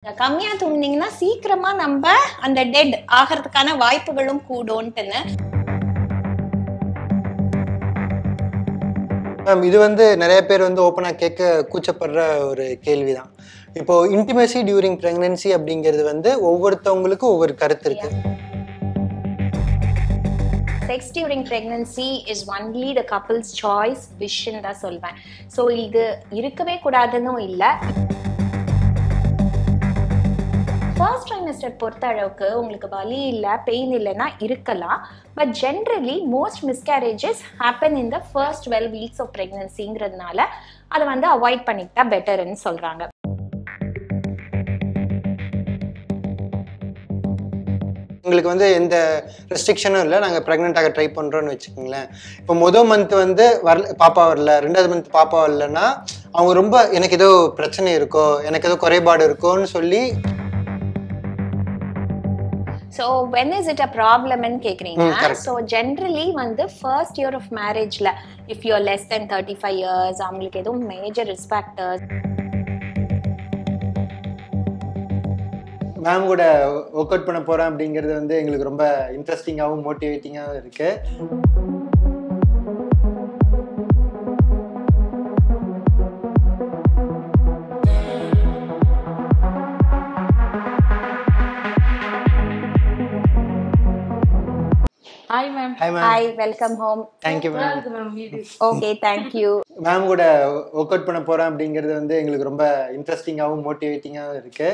கம்மியா தூங்குனீங்கன்னா சீக்கிரமா நம்ம அந்த டெட் ஆகிறதுக்கான வாய்ப்புகளும் கூடும்ட்டுன்னு. மேம் இது நிறைய பேர் ஓப்பனாக கேட்க கூச்சப்படுற ஒரு கேள்விதான். இப்போ இன்டிமேசி டியூரிங் பிரெக்னன்சி அப்படிங்கிறது ஒவ்வொருத்தவங்களுக்கும் ஒவ்வொரு கருத்து இருக்கு. Sex during pregnancy is only the couple's choice, vision தான் சொல்வேன். ஸோ இது இருக்கவே கூடாதுன்னு இல்லை. ஃபர்ஸ்ட் ட்ரைமஸ்டர் பொறுத்த அளவுக்கு உங்களுக்கு வலி இல்லை, பெயின் இல்லைன்னா இருக்கலாம். But generally most miscarriages happen in the first 12 weeks of ப்ரெக்னன்சிங்கிறதுனால அதை அவாய்ட் பண்ணிக்கிட்டா பெட்டர்ன்னு சொல்கிறாங்க. உங்களுக்கு எந்த ரெஸ்ட்ரிக்ஷனும் இல்லை, நாங்கள் ப்ரெக்னென்ட் ட்ரை பண்ணுறோன்னு வச்சுக்கோங்களேன். இப்போ மந்த் வரல, பாப்பா வரல, 2வது மந்த் பாப்பா வரலன்னா அவங்க ரொம்ப எனக்கு ஏதோ பிரச்சனை இருக்கோ, எனக்கு ஏதோ குறைபாடு இருக்கோன்னு சொல்லி. So when is it a ப்ராப்ளம்னு கேட்குறீங்க. So generally first year of மேரேஜில் if you're less than 35 years அவங்களுக்கு எதுவும் மேஜர் ரிஸ்க் ஃபேக்டர்ஸ். மேம் கூட ஒர்க் அவுட் பண்ண போகிறேன் அப்படிங்கிறது எங்களுக்கு ரொம்ப இன்ட்ரெஸ்டிங்காகவும் மோட்டிவேட்டிங்காகவும் இருக்குது. Hi ma'am. Hi ma'am. Hi, welcome home. Thank you ma'am. Okay, thank you. Ma'am கூட ஒர்க் அவுட் பண்ண போகிறேன் அப்படிங்கிறது எங்களுக்கு ரொம்ப இன்ட்ரெஸ்டிங்காகவும் மோட்டிவேட்டிங்காகவும் இருக்குது.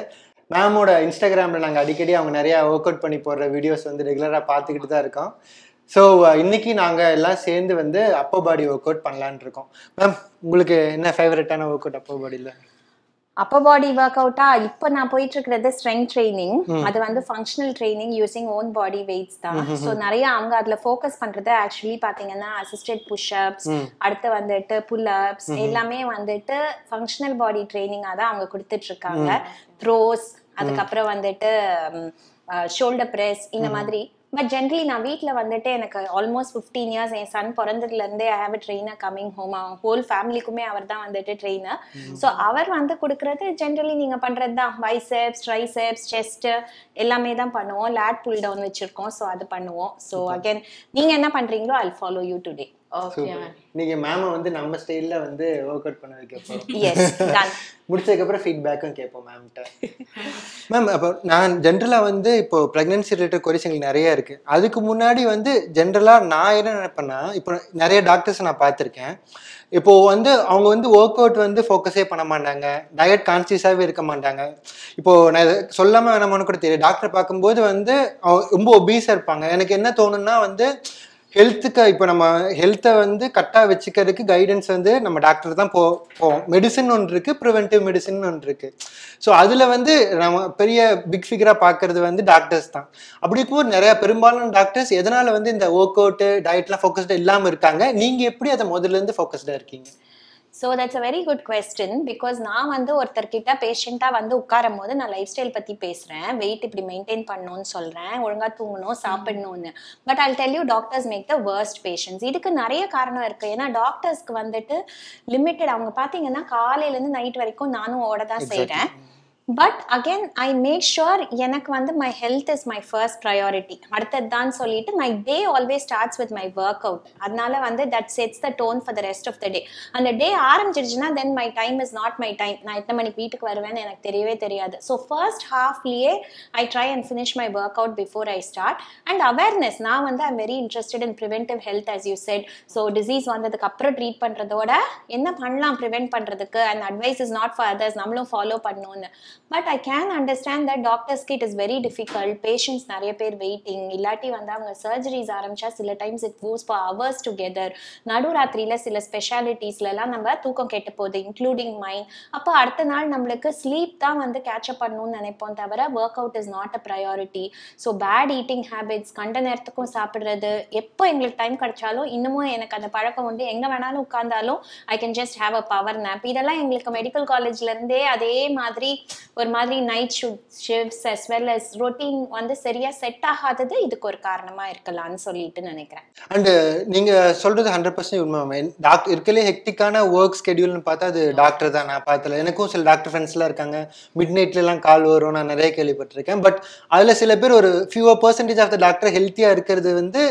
மேமோட இன்ஸ்டாகிராமில் நாங்கள் அடிக்கடி அவங்க நிறையா ஒர்க் அவுட் பண்ணி போடுற வீடியோஸ் ரெகுலராக பார்த்துக்கிட்டு தான் இருக்கோம். ஸோ இன்னைக்கு நாங்கள் எல்லாம் சேர்ந்து அப்பர் பாடி ஒர்க் அவுட் பண்ணலான் இருக்கோம். மேம் உங்களுக்கு என்ன ஃபேவரட்டான ஒர்க் அவுட் அப்பர் பாடியில்? அப்பர் பாடி ஒர்க் அவுட்டா இப்போ நான் போயிட்டு இருக்கிறது ஸ்ட்ரெங்த் ட்ரைனிங். அது ஃபங்க்ஷனல் ட்ரைனிங் யூசிங் ஓன் பாடி வெயிட்ஸ் தான். ஸோ நிறைய அவங்க அதில் ஃபோக்கஸ் பண்றது ஆக்சுவலி பார்த்தீங்கன்னா அசிஸ்டட் புஷ்அப்ஸ், அடுத்து புல் அப்ஸ் எல்லாமே ஃபங்க்ஷனல் பாடி ட்ரைனிங்காக தான் அவங்க கொடுத்துட்டு இருக்காங்க. த்ரோஸ், அதுக்கப்புறம் ஷோல்டர் ப்ரெஸ் இந்த மாதிரி. பட் ஜென்ரலி நான் வீட்டில் எனக்கு ஆல்மோஸ்ட் 15 இயர்ஸ் என் சன் பிறந்ததுலேருந்தே I have a trainer coming home. Whole ஃபேமிலிக்குமே அவர் தான் ட்ரெயினர். ஸோ அவர் கொடுக்குறது ஜென்ரலி நீங்கள் பண்ணுறது தான். பைசெப்ஸ், ட்ரைசெப்ஸ், செஸ்ட்டு எல்லாமே தான் பண்ணுவோம். லேட் புல் டவுன் வச்சுருக்கோம், ஸோ அது பண்ணுவோம். ஸோ அகேன் நீங்கள் என்ன பண்ணுறீங்களோ ஐ ஃபாலோ யூ டுடே. நீங்க மேம நம்ம ஸ்டைல்ல ஒர்க் அவுட் பண்ண வைக்க போறோம். முடிச்சதுக்கப்புறம் ஃபீட்பேக்கும் கேட்போம் மேம்கிட்ட. மேம் அப்போ நான் ஜென்ரலாக இப்போ ப்ரெக்னன்சி ரிலேட்டட் கொரிஸ் எங்களுக்கு நிறைய இருக்குது. அதுக்கு முன்னாடி ஜென்ரலாக நான் என்ன நினைப்பேன்னா, இப்போ நிறைய டாக்டர்ஸ் நான் பார்த்துருக்கேன். இப்போது அவங்க ஒர்க் அவுட் ஃபோக்கஸே பண்ண மாட்டாங்க, டயட் கான்சியஸாகவே இருக்க மாட்டாங்க. இப்போது நான் சொல்லாமல் வேணாமான்னு கூட தெரியும், டாக்டர் பார்க்கும்போது ரொம்ப ஒபீஸாக இருப்பாங்க. எனக்கு என்ன தோணுன்னா ஹெல்த்துக்கு இப்போ நம்ம ஹெல்த்தை கரெக்டாக வச்சுக்கிறதுக்கு கைடன்ஸ் நம்ம டாக்டர் தான் போவோம். மெடிசன் ஒன்று இருக்குது, ப்ரிவென்டிவ் மெடிசன் ஒன்று இருக்குது. ஸோ அதில் நம்ம பெரிய பிக் ஃபிகராக பார்க்கறது டாக்டர்ஸ் தான். அப்படி இருக்கும்போது நிறையா பெரும்பாலான டாக்டர்ஸ் எதனால் இந்த ஒர்க் அவுட்டு டயட்லாம் ஃபோக்கஸ்டாக இல்லாமல் இருக்காங்க? நீங்கள் எப்படி அதை முதல்லேருந்து ஃபோக்கஸ்டாக இருக்கீங்க? So that's a very good question. Because நான் பேஷண்ட்டாக உட்காரும் போது நான் லைஃப் ஸ்டைல் பற்றி பேசுகிறேன், வெயிட் இப்படி மெயின்டைன் பண்ணணும்னு சொல்கிறேன், ஒழுங்காக தூங்கணும், சாப்பிடணும்னு. But I tell you doctors make the worst patients. இதுக்கு நிறைய காரணம் இருக்குது. ஏன்னா டாக்டர்ஸ்க்கு லிமிட்டட். அவங்க பார்த்தீங்கன்னா காலையிலேருந்து நைட் வரைக்கும் நானும் ஓட தான் செய்கிறேன். But again I make sure எனக்கு my health is my first priority. அடுத்தது தான் சொல்லிட்டு my day always starts with my work out. அதனால that sets the tone for the rest of the day. அந்த டே ஆரம்பிச்சிடுச்சுன்னா then my time is not my time. நான் எத்தனை மணிக்கு வீட்டுக்கு வருவேன்னு எனக்கு தெரியவே தெரியாது. ஸோ ஃபர்ஸ்ட் ஹாஃப்லேயே I try and finish my work out before I start. And awareness, நான் I'm very interested in preventive health as you said. So disease வந்ததுக்கு அப்புறம் ட்ரீட் பண்ணுறதோட என்ன பண்ணலாம் ப்ரிவென்ட் பண்ணுறதுக்கு, and advice is not for others, நம்மளும் follow பண்ணணும்னு. But I can understand that doctors it is very difficult. Patients நிறைய பேர் வெயிட்டிங், இல்லாட்டி அவங்க சர்ஜரிஸ் ஆரம்பிச்சா சில times it goes for hours together. நடுராத்திரியில் சில ஸ்பெஷாலிட்டிஸ்லாம் நம்ம தூக்கம் கெட்டு போகுது, இன்க்ளூடிங் மைண்ட். அப்போ அடுத்த நாள் நம்மளுக்கு ஸ்லீப் தான் கேட்சப் பண்ணணும்னு நினைப்போம், தவிர workout is not a priority. So bad eating habits, கண்ட நேரத்துக்கும் சாப்பிட்றது, எப்போ எங்களுக்கு டைம் கிடைச்சாலும் இன்னமும் எனக்கு அந்த பழக்கம் உண்டு. எங்கே வேணாலும் உட்கார்ந்தாலும் I can just have a power nap. இதெல்லாம் எங்களுக்கு மெடிக்கல் காலேஜ்லேருந்தே அதே மாதிரி ஒரு மாதிரி night shifts as well as routine வந்து சரியா செட் ஆகாதது இதுக்கு ஒரு காரணமா இருக்கலாம்னு சொல்லிட்டு நினைக்கிறேன். அண்ட் நீங்க சொல்றது 100% உண்மை. டாக்டர் இருக்கலே ஹெக்டிக்கான ஒர்க் ஸ்கெடியூல்னு பார்த்தா அது டாக்டர் தான். நான் பார்த்தல, எனக்கும் சில டாக்டர் ஃப்ரெண்ட்ஸ்லாம் இருக்காங்க. மிட் நைட்லாம் கால் வரும், நான் நிறைய கேள்விப்பட்டிருக்கேன். பட் அதுல சில பேர் ஒரு fewer percentage of the doctor ஹெல்த்தியா இருக்கிறது வந்து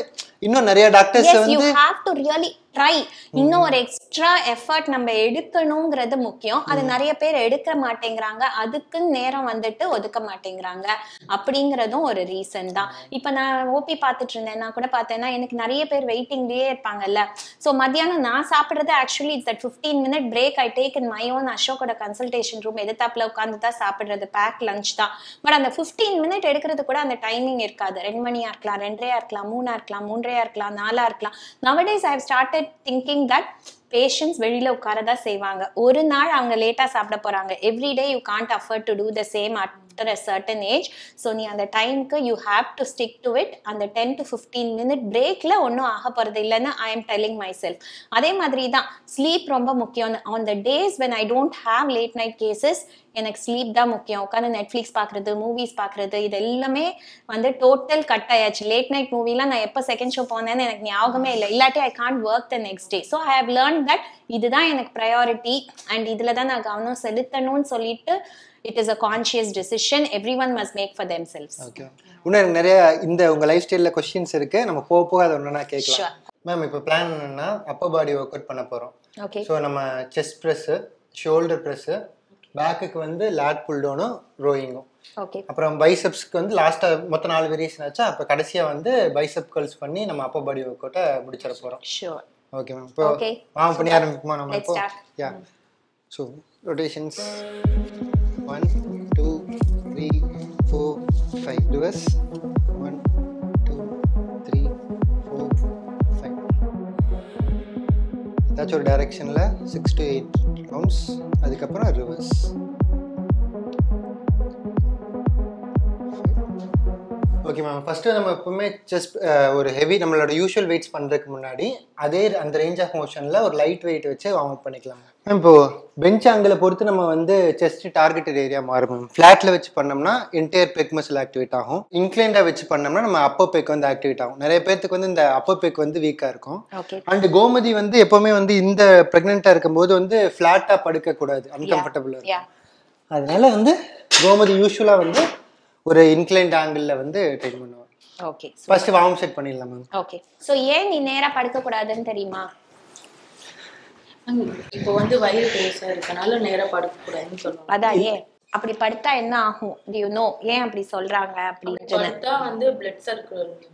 இன்னும் நிறைய டாக்டர்ஸ் வந்து you have to really try. இன்னும் ஒரு எக்ஸ்ட்ரா எஃபர்ட் நம்ம எடுக்கணுங்கிறது முக்கியம். அது நிறைய பேர் எடுக்க மாட்டேங்கிறாங்க, அதுக்கு நேரம் வந்துட்டு ஒதுக்க மாட்டேங்கிறாங்க அப்படிங்கறதும் ஒரு ரீசன் தான். இப்ப நான் ஓபி பார்த்துட்டு இருந்தேன், நான் கூட பார்த்தேன்னா எனக்கு நிறைய பேர் வெயிட்டிங்லயே இருப்பாங்கல்ல. ஸோ மத்தியானம் நான் சாப்பிடுறது actually it's that 15-minute break I take in my own அசோக்கோட கன்சல்டேஷன் ரூம் எதிர்த்தாப்புல உட்காந்து தான் சாப்பிடுறது, பேக் லஞ்ச் தான். பட் அந்த 15 minute எடுக்கிறது கூட அந்த டைமிங் இருக்காது. 2 மணியா இருக்கலாம், 2:30 இருக்கலாம், 3 இருக்கலாம், 3:30 இருக்கலாம், 4 இருக்கலாம். Nowadays I have started thinking that patients வெளியில உட்காரதா செய்வாங்க. ஒரு நாள் அவங்க லேட்டா சாப்பிட போறாங்க. Everyday you can't afford to do the same after a certain age. So நீ அந்த டைமுக்கு you have to stick to it. அந்த 10 to 15 minute பிரேக்ல ஒன்றும் ஆக போறது இல்லைன்னு I am telling my self. அதே மாதிரி தான் ஸ்லீப் ரொம்ப முக்கியம். On the days when I don't have late night cases எனக்கு ஸ்லீப் தான் முக்கியம். உட்காந்து நெட்ஃப்ளிக்ஸ் பார்க்குறது, மூவிஸ் பார்க்குறது, இது எல்லாமே வந்து டோட்டல் கட் ஆயாச்சு. லேட் நைட் மூவிலாம் நான் எப்போ செகண்ட் ஷோ போனேன்னு எனக்கு ஞாபகமே இல்லை. இல்லாட்டி I can't work the next day. So I have learn that இதுதான் எனக்கு ப்ரையாரிட்டி அண்ட் இதில் தான் நான் கவனம் செலுத்தணும்னு சொல்லிட்டு it is a conscious decision everyone must make for themselves. Okay. இன்னும் நிறைய இந்த உங்க லைஃப் ஸ்டைல்ல क्वेश्चंस இருக்கு. நம்ம போக அதை ஒண்ணா கேட்கலாம். மேம் இப்போ பிளான் என்னன்னா அப்பர் பாடி வொர்க் அவுட் பண்ண போறோம். ஓகே. சோ நம்ம செஸ்ட் பிரஸ், ஷோல்டர் பிரஸ், பேக்குக்கு வந்து லேட் புல் டவுனும் ரோயிங்கும். ஓகே. அப்புறம் பைசெப்ஸ்க்கு வந்து லாஸ்டா மொத்த 4 வேரியேஷன் ஆச்சு. அப்ப கடைசியா வந்து பைசெப் கர்ல்ஸ் பண்ணி நம்ம அப்பர் பாடி வொர்க் அவுட்ட முடிச்சற போறோம். ஷூர். Okay ma'am. இப்போ வாம் பண்ணி ஆரம்பிப்போமா நம்ம இப்போ? யா. So rotations 1 2 3 4 5 reverse 1 2 3 4 5. ஏதாச்சும் ஒரு டைரக்ஷன்ல 6 to 8 ரவுண்ட்ஸ். அதுக்கப்புறம் ரிவர்ஸ். Okay ma'am. ஃபர்ஸ்ட் நம்ம எப்பவுமே செஸ்ட் ஒரு ஹெவி நம்மளோட யூஷுவல் வெயிட்ஸ் பண்றதுக்கு முன்னாடி அதே அந்த ரேஞ்ச் ஆஃப் மோஷன்ல ஒரு லைட் வெயிட் வச்சு வார்ம் அப் பண்ணிக்கலாம். மேம் இப்போ பெஞ்ச் ஆங்கிளை பொறுத்து நம்ம வந்து செஸ்ட் டார்கெட்டட் ஏரியா மாறும் மேம். ஃபிளாட்ல வச்சு பண்ணோம்னா என்டையர் பெக் மசில் ஆக்டிவேட் ஆகும். இன்க்ளைண்டா வச்சு பண்ணோம்னா நம்ம அப்பர் பெக் வந்து ஆக்டிவேட் ஆகும். நிறைய பேருக்கு வந்து இந்த அப்பர் பெக் வந்து வீக்கா இருக்கும். அண்ட் கோமதி வந்து எப்பவுமே வந்து இந்த பிரெக்னெண்டா இருக்கும்போது வந்து ஃபிளாட்டா படுக்க கூடாது, அன்கம்ஃபர்டபுளா இருக்கும். அதனால வந்து கோமதி யூஷுவலா வந்து ஒரு இன்க்ளைன்ட் ஆங்கிள்ல வந்து ட்ரெயின் பண்ணுவாங்க. ஓகே. ஃபர்ஸ்ட் வார்ம் செட் பண்ணிடலாம் மேம். ஓகே. சோ ஏன் நீ நேரா படுக்க கூடாதுன்னு தெரியுமா? இப்போ வந்து வயிறு பெருசா இருக்கனால நேரா படுக்க கூடாதுன்னு சொல்லுவாங்க. அதான் ஏன் அப்படி படுத்தா என்ன ஆகும்? Do you know ஏன் அப்படி சொல்றாங்க அப்படின்னு? படுத்தா வந்து blood circulation.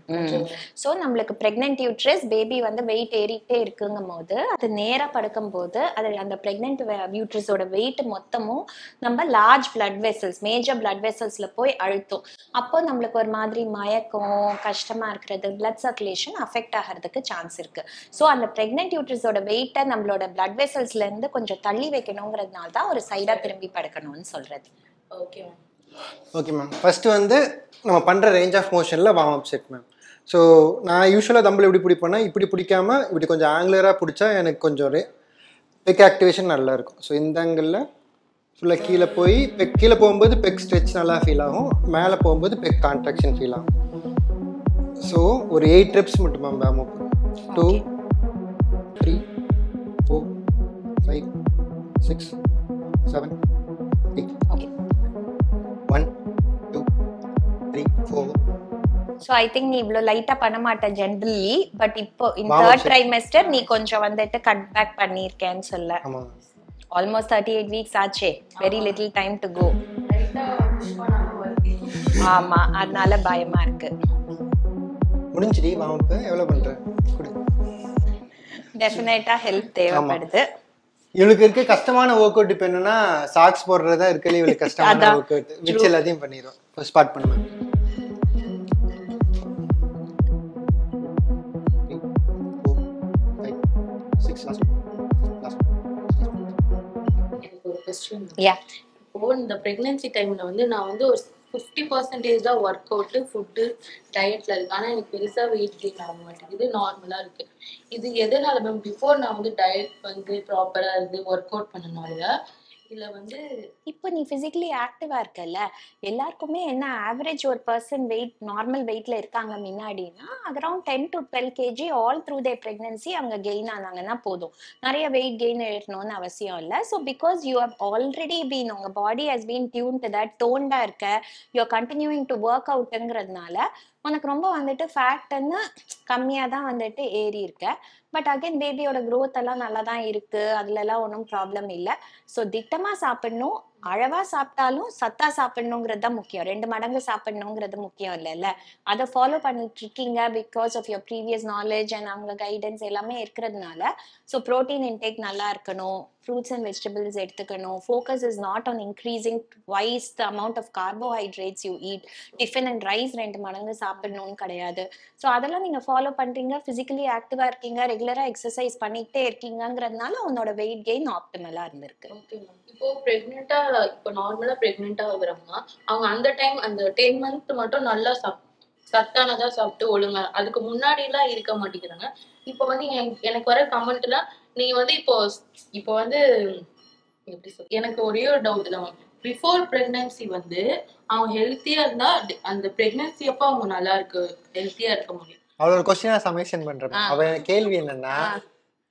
ஸோ நம்மளுக்கு பிரெக்னென்ட் யூட்ரஸ் பேபி வந்து வெயிட் ஏறிட்டே இருக்குங்கும் போது அது நேரா படுக்கும் போது அது அந்த பிரெக்னென்ட் யூட்ரஸோட வெயிட் மொத்தமும் நம்ம large blood vessels, major blood வெசல்ஸ்ல போய் அழுத்தும். அப்போ நம்மளுக்கு ஒரு மாதிரி மயக்கம், கஷ்டமா இருக்கிறது, பிளட் சர்க்குலேஷன் அஃபெக்ட் ஆகிறதுக்கு சான்ஸ் இருக்கு. ஸோ அந்த பிரெக்னென்ட் யூட்ரஸோட வெயிட்டை நம்மளோட பிளட் வெசல்ஸ்ல இருந்து கொஞ்சம் தள்ளி வைக்கணுங்கிறதுனால தான் ஒரு சைடா திரும்பி படுக்கணும்னு சொல்றது. Okay ma'am. Okay ma'am. First வந்து நம்ம பண்ற ரேஞ்ச் ஆஃப் மோஷன்ல warm up set ma'am. So நான் யூஸ்வலாக தம்பிள் எப்படி பிடிப்பேன்னா இப்படி பிடிக்காம இப்படி கொஞ்சம் ஆங்குலராக பிடிச்சா எனக்கு கொஞ்சம் பெக் ஆக்டிவேஷன் நல்லா இருக்கும். ஸோ இந்த ஆங்கிளில் ஃபுல்லாக கீழே போய் கீழே போகும்போது பெக் ஸ்ட்ரெச் நல்லா ஃபீல் ஆகும், மேலே போகும்போது பெக் கான்ட்ராக்ஷன் ஃபீல் ஆகும். ஸோ ஒரு 8 reps மட்டும் ma'am warm up. 2 3 4 5 6 7 8. Okay. 1 2 3 4. So I think நீ இவ்வளோ லைட்டாக பண்ண மாட்டேன் ஜென்ரலி, பட் இப்போ இந்த தேர்ட் ட்ரைமெஸ்டர் நீ கொஞ்சம் வந்துட்டு கட் பேக் பண்ணியிருக்கேன்னு சொல்ல. ஆல்மோஸ்ட் 38 weeks ஆச்சே, very little time to go. ஆமா, அதனால பயமா இருக்கு. முடிஞ்சிடி வார்ம் எவ்வளோ பண்ற? டெஃபினெட்டா ஹெல்ப் தேவைப்படுது. இவளுக்கு இருக்க கஷ்டமான ஒர்க் அவுட் இப்போ என்னன்னா சாக்ஸ் போடுறதா இருக்கல இவளுக்கு கஷ்டமான ஒர்க் அவுட். மிச்சம் எல்லாத்தையும் பண்ணிடுவோம். ஸ்டார்ட் பண்ணுவேன். எனக்கு ஒரு கொஸ்டின். யா. இப்போ இந்த பிரெக்னன்சி டைம்ல வந்து நான் வந்து ஒரு 50% தான் ஒர்க் அவுட்டு, ஃபுட்டு, டயட்ல இருக்கு. ஆனால் எனக்கு பெருசாக வெயிட் கெயின் ஆக மாட்டேங்குது, நார்மலாக இருக்கு. இது எதனால மேம்? பிஃபோர் நான் வந்து டயட் வந்து ப்ராப்பராக இருந்து ஒர்க் அவுட் பண்ணனால இல்ல வந்து இப்போ நீ பிசிக்கலி ஆக்டிவா இருக்கல, எல்லாருக்குமே என்ன ஆவரேஜ் ஒரு பர்சன் வெயிட் நார்மல் வெயிட்ல இருக்காங்க முன்னாடினா around 10 to 12 kg all through their pregnancy அவங்க கெயின் ஆனாங்கன்னா போதும். நிறைய வெயிட் கெயின் ஏறணும்னு அவசியம் இல்லை. So because you have already been, உங்க body has been tuned to that, டோன்டா இருக்க, you are continuing to work அவுட்ங்கிறதுனால உனக்கு ரொம்ப வந்துட்டு ஃபேட்னு கம்மியா தான் வந்துட்டு ஏறி இருக்க. பட் அகைன் பேபியோட growth எல்லாம் நல்லா தான் இருக்கு, அதுல எல்லாம் ஒன்றும் ப்ராப்ளம் இல்லை. ஸோ திட்டமா சாப்பிடணும், அளவா சாப்பிட்டாலும் சத்தா சாப்பிடணுங்கிறது தான் முக்கியம். 2 மடங்கு சாப்பிடணுங்கிறது முக்கியம் இல்லைல்ல. அதை ஃபாலோ பண்ணிட்டு இருக்கீங்க because of your previous knowledge and அவங்க கைடன்ஸ் எல்லாமே இருக்கிறதுனால. ஸோ ப்ரோட்டீன் இன்டேக் நல்லா இருக்கணும், ஃப்ரூட்ஸ் அண்ட் வெஜிடபிள்ஸ் எடுத்துக்கணும். Focus is not on increasing twice the amount of carbohydrates you eat. Tiffin and rice 2 மடங்கு சாப்பிடணும்னு கிடையாது. ஸோ அதெல்லாம் நீங்க ஃபாலோ பண்றீங்க, பிசிக்கலி ஆக்டிவா இருக்கீங்க, ரெகுலரா எக்ஸசைஸ் பண்ணிக்கிட்டே இருக்கீங்கிறதுனால உன்னோட வெயிட் கெயின் ஆப்டிமலா இருந்திருக்கு. Okay ma'am. இப்போ பிரெக்னெண்டா, இப்போ நார்மலா பிரெக்னெண்டா ஆகுறவங்க அவங்க அந்த டைம் அந்த 10 month மட்டும் நல்லா சத்தானதா சாப்பிட்டு ஒழுங்கா, அதுக்கு முன்னாடி எல்லாம் இருக்க மாட்டேங்கிறாங்க. இப்போ வந்து எனக்கு வர கமெண்ட்ல நீ வந்து இப்போ வந்து எப்படி சொல்ல, எனக்கு ஒரே ஒரு டவுட் தான். பிஃபோர் பிரெக்னன்சி வந்து அவங்க ஹெல்த்தியா இருந்தா அந்த பிரெக்னன்சி அப்போ அவங்க நல்லா ஹெல்த்தியா இருக்க முடியும். அவளோட கொஸ்டினா சமேஷன் பண்றேன். அவன் கேள்வி என்னன்னா,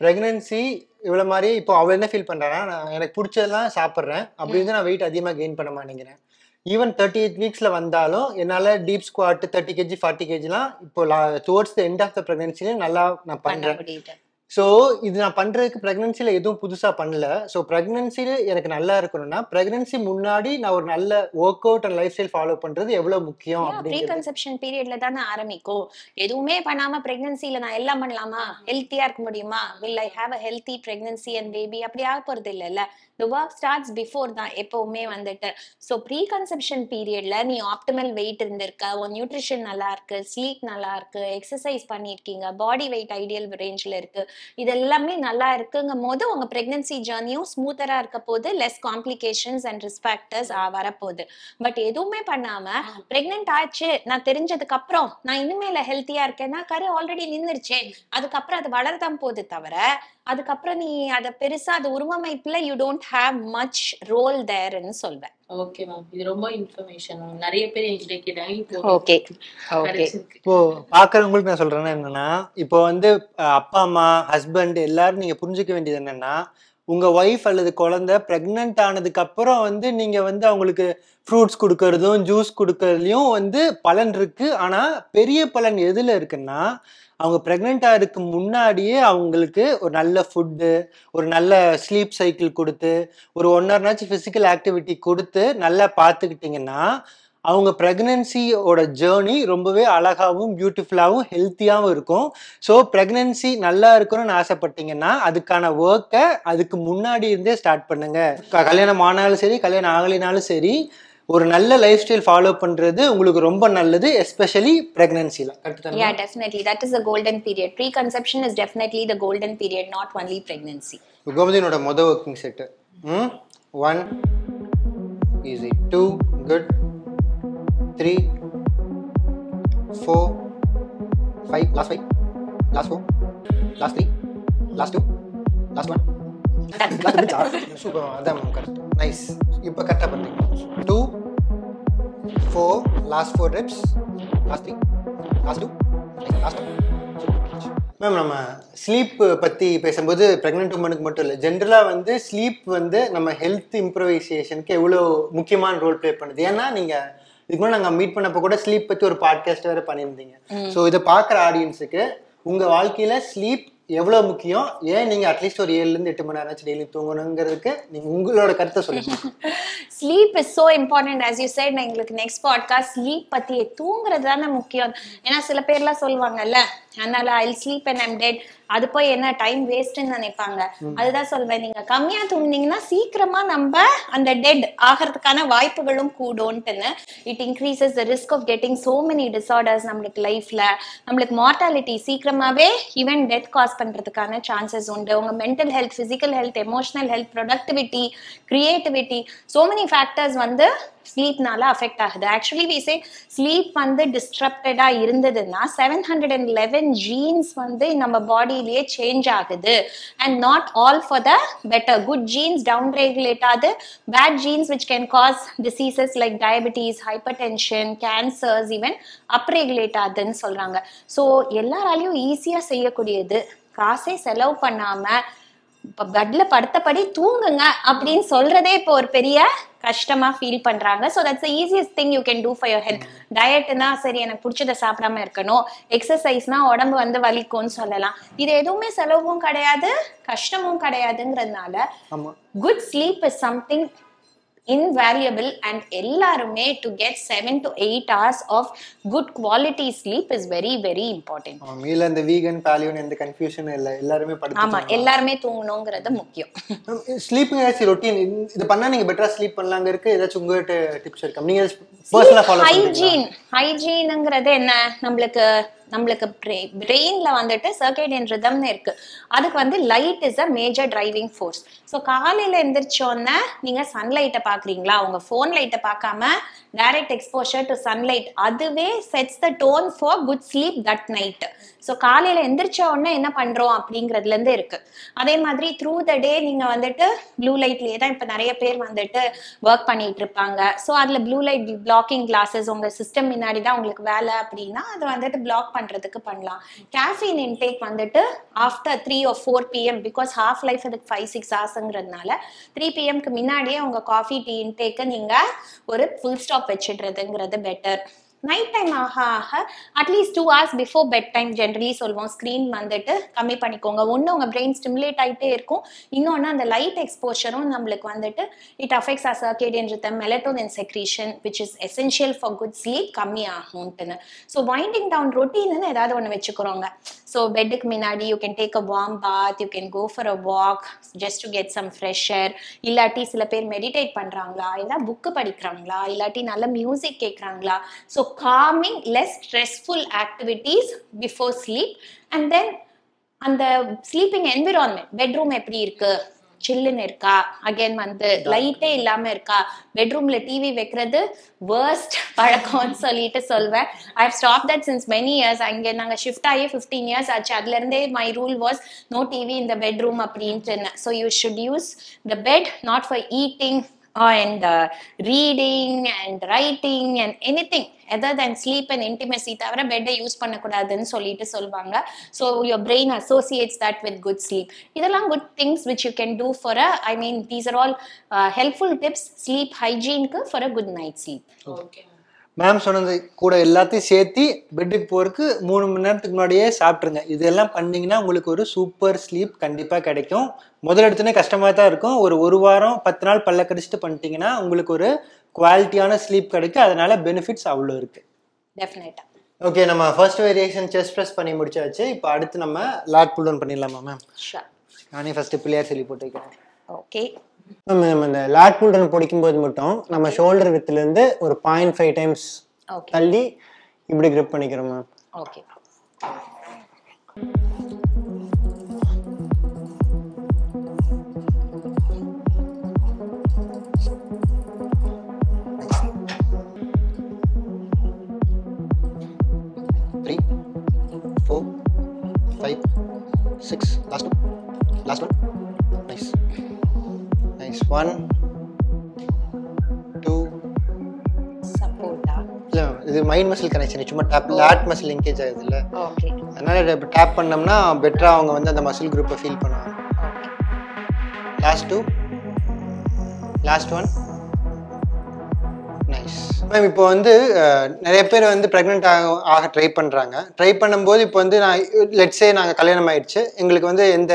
பிரெக்னன்சி இவ்வளவு மாதிரி இப்போ அவள் என்ன ஃபீல் பண்றானா, நான் எனக்கு பிடிச்சதெல்லாம் சாப்பிட்றேன் அப்படின்னு நான் வெயிட் அதிகமாக கெயின் பண்ண மாட்டேங்கிறேன். ஈவன் 38 வீக்ஸ்ல வந்தாலும் என்னால டீப் ஸ்குவாட் 30 kg 40 kgலாம் இப்போ towards the end of the பிரெக்னன்சில நல்லா நான் பண்றேன். ஸோ இது நான் பண்றதுக்கு பிரெக்னன்சில எதுவும் புதுசா பண்ணல. ஸோ பிரெக்னன்சில எனக்கு நல்லா இருக்கணும்னா பிரெக்னன்சி முன்னாடி நான் ஒரு நல்ல work out and life style follow பண்றது எவ்வளவு முக்கியம். ப்ரீ கன்செப்ஷன் பீரியட்ல தானே ஆரம்பிக்கும். எதுவுமே பண்ணாம பிரெக்னன்சில நான் எல்லாம் பண்ணலாமா, ஹெல்த்தியா இருக்க முடியுமா, will I have a healthy pregnancy and baby, அப்படி ஆக போறது இல்லைல்ல. The work starts before தான் எப்பவுமே வந்துட்டு. ஸோ ப்ரீ கன்செப்ஷன் பீரியட்ல நீ ஆப்டிமல் வெயிட் இருந்திருக்க, உன் நியூட்ரிஷன் நல்லா இருக்கு, ஸ்லீப் நல்லா இருக்கு, எக்ஸசைஸ் பண்ணிருக்கீங்க, பாடி வெயிட் ஐடியல் ரேஞ்ச்ல இருக்கு, இது எல்லாமே நல்லா இருக்குங்கும் போது உங்க பிரெக்னன்சி ஜர்னியும் ஸ்மூத்தரா இருக்க போது, less complications and risk factors வரப்போகுது. பட் எதுவுமே பண்ணாம பிரெக்னென்ட் ஆச்சு நான் தெரிஞ்சதுக்கு அப்புறம் நான் இனிமேல ஹெல்த்தியா இருக்கேன்னா கரு ஆல்ரெடி நின்றுச்சே, அதுக்கப்புறம் அது வளர்தான் போகுது தவிர அதுக்கப்புறம் நீ அதை பெருசா அது உருவமைப்புல you don't have much role தேர்ன்னு சொல்வேன். ஓகே மேம், இது ரொம்ப இன்ஃபர்மேஷன் நிறைய பேர் என்கிட்ட கேட்டாங்க. Okay okay. இப்போ பாக்குறவங்களுக்கு நான் சொல்றேன்னா என்னன்னா, இப்போ வந்து அப்பா அம்மா ஹஸ்பண்ட் எல்லாரும் நீங்க புரிஞ்சுக்க வேண்டியது என்னன்னா, உங்க ஒய்ஃப் அல்லது குழந்தை பிரெக்னன்ட் ஆனதுக்கு அப்புறம் வந்து நீங்க வந்து அவங்களுக்கு ஃப்ரூட்ஸ் கொடுக்கறதும் ஜூஸ் கொடுக்கறதுலயும் வந்து பலன் இருக்கு. ஆனா பெரிய பலன் எதுல இருக்குன்னா, அவங்க பிரெக்னென்ட் ஆகிறதுக்கு முன்னாடியே அவங்களுக்கு ஒரு நல்ல ஃபுட்டு, ஒரு நல்ல ஸ்லீப் சைக்கிள் கொடுத்து, ஒரு 1 hour ஃபிசிக்கல் ஆக்டிவிட்டி கொடுத்து நல்லா பார்த்துக்கிட்டிங்கன்னா அவங்க பிரெக்னன்சியோட ஜேர்னி ரொம்பவே அழகாகவும் பியூட்டிஃபுல்லாகவும் ஹெல்த்தியாகவும் இருக்கும். ஸோ பிரெக்னன்சி நல்லா இருக்கணும்னு ஆசைப்பட்டீங்கன்னா அதுக்கான ஒர்க்கை அதுக்கு முன்னாடி இருந்தே ஸ்டார்ட் பண்ணுங்க. கல்யாணம் ஆனாலும் சரி கல்யாணம் ஆகலினாலும் சரி ஒரு நல்ல லைஃப் ஸ்டைல் ஃபாலோ பண்றது உங்களுக்கு ரொம்ப நல்லது, especially பிரெக்னன்சில. Yeah, definitely. That is the golden period. Preconception is definitely the golden period, not only pregnancy. கோமதினோட மொதல் working set 1 easy, 2 good, 3 4 5 last 4 last 3 last 2 last 1 super. அதான் மேம் கரெக்ட், நைஸ். இப்போ கரெக்டாக பண்ணுறீங்க. 2 4 last 4 reps, last 3 last 2 last 1. Ma'am நம்ம sleep பற்றி பேசும்போது pregnant உமனுக்கு மட்டும் இல்லை, ஜென்ரலாக வந்து ஸ்லீப் வந்து நம்ம ஹெல்த் இம்ப்ரூவைசேஷனுக்கு எவ்வளோ முக்கியமான ரோல் ப்ளே பண்ணுது. ஏன்னா நீங்கள் இதுக்கு முன்னாடி நாங்கள் மீட் பண்ணப்போ கூட ஸ்லீப் பற்றி ஒரு பாட்காஸ்ட் வேறு பண்ணியிருந்தீங்க. ஸோ இதை பார்க்குற ஆடியன்ஸுக்கு உங்கள் வாழ்க்கையில் ஸ்லீப் எவ்வளோ முக்கியம், ஏன் நீங்கள் அட்லீஸ்ட் ஒரு 7 to 8 மணி நேரம் டெய்லி தூங்கணுங்கிறதுக்கு நீங்கள் உங்களோட கருத்தை சொல்லுங்க. Sleep is so important. As you said, நான் எங்களுக்கு நெக்ஸ்ட் பாட்காஸ்ட் ஸ்லீப் பற்றி, தூங்குறது தானே முக்கியம். ஏன்னா சில பேர்லாம் சொல்லுவாங்கல்ல, அதனால I sleep and I'm dead, அது போய் என்ன டைம் வேஸ்ட்ன்னு நினைப்பாங்க. அதுதான் சொல்வேன், நீங்க கம்மியா தூங்குனீங்கன்னா சீக்கிரமா நம்ம அந்த டெட் ஆகிறதுக்கான வாய்ப்புகளும் கூடும்ட்டுன்னு. It increases the risk of getting so many disorders நம்மளுக்கு லைஃப்ல. நம்மளுக்கு மார்டாலிட்டி சீக்கிரமாவே ஈவன் டெத் காஸ் பண்றதுக்கான சான்சஸ் உண்டு. உங்க mental health, physical health, emotional health, productivity, creativity, so many factors வந்து ஸ்லீப்னால அஃபெக்ட் ஆகுது. ஆக்சுவலி வி சே ஸ்லீப் வந்து டிஸ்டர்ப்டடா இருந்ததுன்னா 711 ஜீன்ஸ் வந்து நம்ம பாடியிலேயே சேஞ்ச் ஆகுது. And not all for the better. Good genes down regulate ஆகுது, bad genes which can cause diseases like diabetes, hypertension, cancers, even up regulate ஆகுதுன்னு சொல்றாங்க. ஸோ எல்லாராலையும் ஈஸியா செய்யக்கூடியது, காசே செலவு பண்ணாம இப்ப பெட்ல படுத்தபடி தூங்குங்க அப்படின்னு சொல்றதே இப்போ ஒரு பெரிய கஷ்டமா ஃபீல் பண்றாங்க. So that's the easiest thing you can do for your health. டயட்னா சரி எனக்கு பிடிச்சதை சாப்பிடாம இருக்கணும், எக்ஸசைஸ்னா உடம்பு வந்து வலிக்கும்னு சொல்லலாம். இது எதுவுமே செலவும் கிடையாது, கஷ்டமும் கிடையாதுங்கிறதுனால good sleep is something invaluable, and ellarume to get 7 to 8 hours of good quality sleep is very very important. மீல அந்த வீகன் பாலியோ எந்த கன்ஃபியூஷன் இல்ல, எல்லாரும் படுத்து. ஆமா, எல்லாரும் தூங்கணும்ங்கிறது முக்கியம். ஸ்லீப்பிங் ஆஸ் ரொட்டீன் இது பண்ணா நீங்க பெட்டரா ஸ்லீப் பண்ணலாங்க இருக்கு. ஏதாச்சும் உங்ககிட்ட டிப்ஸ் இருக்கா நீங்க பர்சனலா ஃபாலோ பண்றீங்களா? ஹைஜீன்ங்கிறது என்ன, நம்மளுக்கு பிரெயின்ல வந்துட்டு சர்க்கேடியன் ரிதம்னு இருக்கு. அதுக்கு வந்து light is a major driving force. So காலையில எந்திரிச்சோன்னே நீங்க சன்லைட்டை பாக்குறீங்களா, உங்க போன் லைட்டை பார்க்காம டைரக்ட் எக்ஸ்போஷர் டு சன்லைட், அதுவே sets the tone for good sleep that night. So காலையில எந்திரிச்ச உடனே என்ன பண்றோம் அப்படிங்கிறதுல இருந்து இருக்கு. அதே மாதிரி த்ரூ த டே நீங்க வந்துட்டு ப்ளூ லைட்லயே தான் இப்ப நிறைய பேர் வந்துட்டு ஒர்க் பண்ணிட்டு இருப்பாங்க. ஸோ அதுல ப்ளூ லைட் பிளாக்கிங் கிளாஸஸ் உங்க சிஸ்டம் முன்னாடி தான் உங்களுக்கு வேலை அப்படின்னா அது வந்துட்டு பிளாக் பண்றதுக்கு பண்ணலாம். கேஃபீன் இன்டேக் வந்துட்டு after 3 or 4 PM, because half life அதுக்கு 5-6 ஹவர்ஸ்ங்கிறதுனால 3 PMக்கு முன்னாடியே உங்க காஃபி டீ இன்டேக்கை நீங்க ஒரு ஃபுல் ஸ்டாப் வச்சிடுறதுங்கிறது பெட்டர். நைட் டைம் ஆக ஆக at least 2 hours before bed time generally சொல்லுவோம் ஸ்க்ரீன் வந்துட்டு கம்மி பண்ணிக்கோங்க. ஒன்று உங்கள் பிரெயின் ஸ்டிமுலேட் ஆகிட்டே இருக்கும், இன்னொன்று அந்த லைட் எக்ஸ்போஷரும் நம்மளுக்கு வந்துட்டு it affects our circadian rhythm, melatonin secretion which is essential for good sleep கம்மி ஆகும்ட்டுன்னு. ஸோ வைண்டிங் டவுன் ரொட்டீன்னு ஏதாவது ஒன்று வச்சுக்கிறோங்க. ஸோ பெட்டுக்கு முன்னாடி you can take a warm bath, you can go for a walk just to get some fresh air. இல்லாட்டி சில பேர் மெடிடேட் பண்ணுறாங்களா, இல்லை புக்கு படிக்கிறாங்களா, இல்லாட்டி நல்ல மியூசிக் கேட்குறாங்களா. So calming, less stressful activities before sleep. And then அந்த sleeping environment, bedroom எப்படி இருக்கு, சில்லுன்னு இருக்கா, அகைன் வந்து லைட்டே இல்லாம இருக்கா, பெட்ரூம்ல டிவி வைக்கிறது வேர்ஸ்ட் பழக்கம்னு சொல்லிட்டு சொல்வேன். I have stop that since many years. அங்கே நாங்கள் ஷிஃப்ட் ஆகி 15 years ஆச்சு. அதுல இருந்தே my rule was no TV in the bedroom அப்படின்ட்டு. So you should use the bed not for eating and reading and writing and anything other than sleep and intimacy. தவிர பெட்டை use பண்ணக்கூடாதுன்னு சொல்லிட்டு சொல்லுவாங்க. So your brain associates that with good sleep. இதெல்லாம் good things which you can do for I mean these are all helpful tips sleep hygiene-க்கு for a good night sleep. Okay. Ma'am சொன்னது கூட எல்லாத்தையும் சேர்த்து பெட்டுக்கு போறதுக்கு 3 மணி நேரத்துக்கு முன்னாடியே சாப்பிட்ருங்க. இதெல்லாம் பண்ணீங்கன்னா உங்களுக்கு ஒரு சூப்பர் ஸ்லீப் கண்டிப்பாக கிடைக்கும். முதல் எடுத்துனே கஷ்டமாக தான் இருக்கும். ஒரு வாரம் 10 நாள் பல்ல கடிச்சிட்டு பண்ணிட்டீங்கன்னா உங்களுக்கு ஒரு குவாலிட்டியான ஸ்லீப் கிடைக்கும். அதனால பெனிஃபிட்ஸ் அவ்வளோ இருக்கு. டெஃபினட்டா. ஓகே, நம்ம ஃபர்ஸ்ட் வேரியேஷன் செஸ்ட் ப்ரெஸ் பண்ணி முடிச்சாச்சு. இப்போ அடுத்து நம்ம லாட் புல் டவுன் பண்ணிடலாமா மேம்? ஷூர். நானே ஃபர்ஸ்ட் பிள்ளையார் சொல்லி போட்டு வைக்கிறேன். ஓகே. நம்ம இந்த லாட் புல் டவுன் பிடிக்கும்போது மட்டும் நம்ம ஷோல்டர் வித்துல இருந்து ஒரு 0.5 times தள்ளி இப்படி கிரிப் பண்ணிக்கிறோம் ma'am. Okay. Last one. Nice. 1 2. சப்போர்ட்டா? இல்ல, இது மைண்ட் மசில் கனெக்ஷன். சும்மா டாப் லாட் மசில் என்கேஜ் ஆகுது இல்ல. ஓகே. அதனால டாப் பண்ணோம்னா பெட்டரா அவங்க வந்து அந்த மசில் குரூப்பை ஃபீல் பண்ணுவாங்க. Okay. Last 2. Last 1. Nice ma'am. இப்போ வந்து நிறைய பேர் வந்து ப்ரெக்னென்ட் ஆக ட்ரை பண்ணுறாங்க. ட்ரை பண்ணும்போது இப்போ வந்து லெட்ஸே நாங்கள் கல்யாணம் ஆயிடுச்சு, எங்களுக்கு வந்து எந்த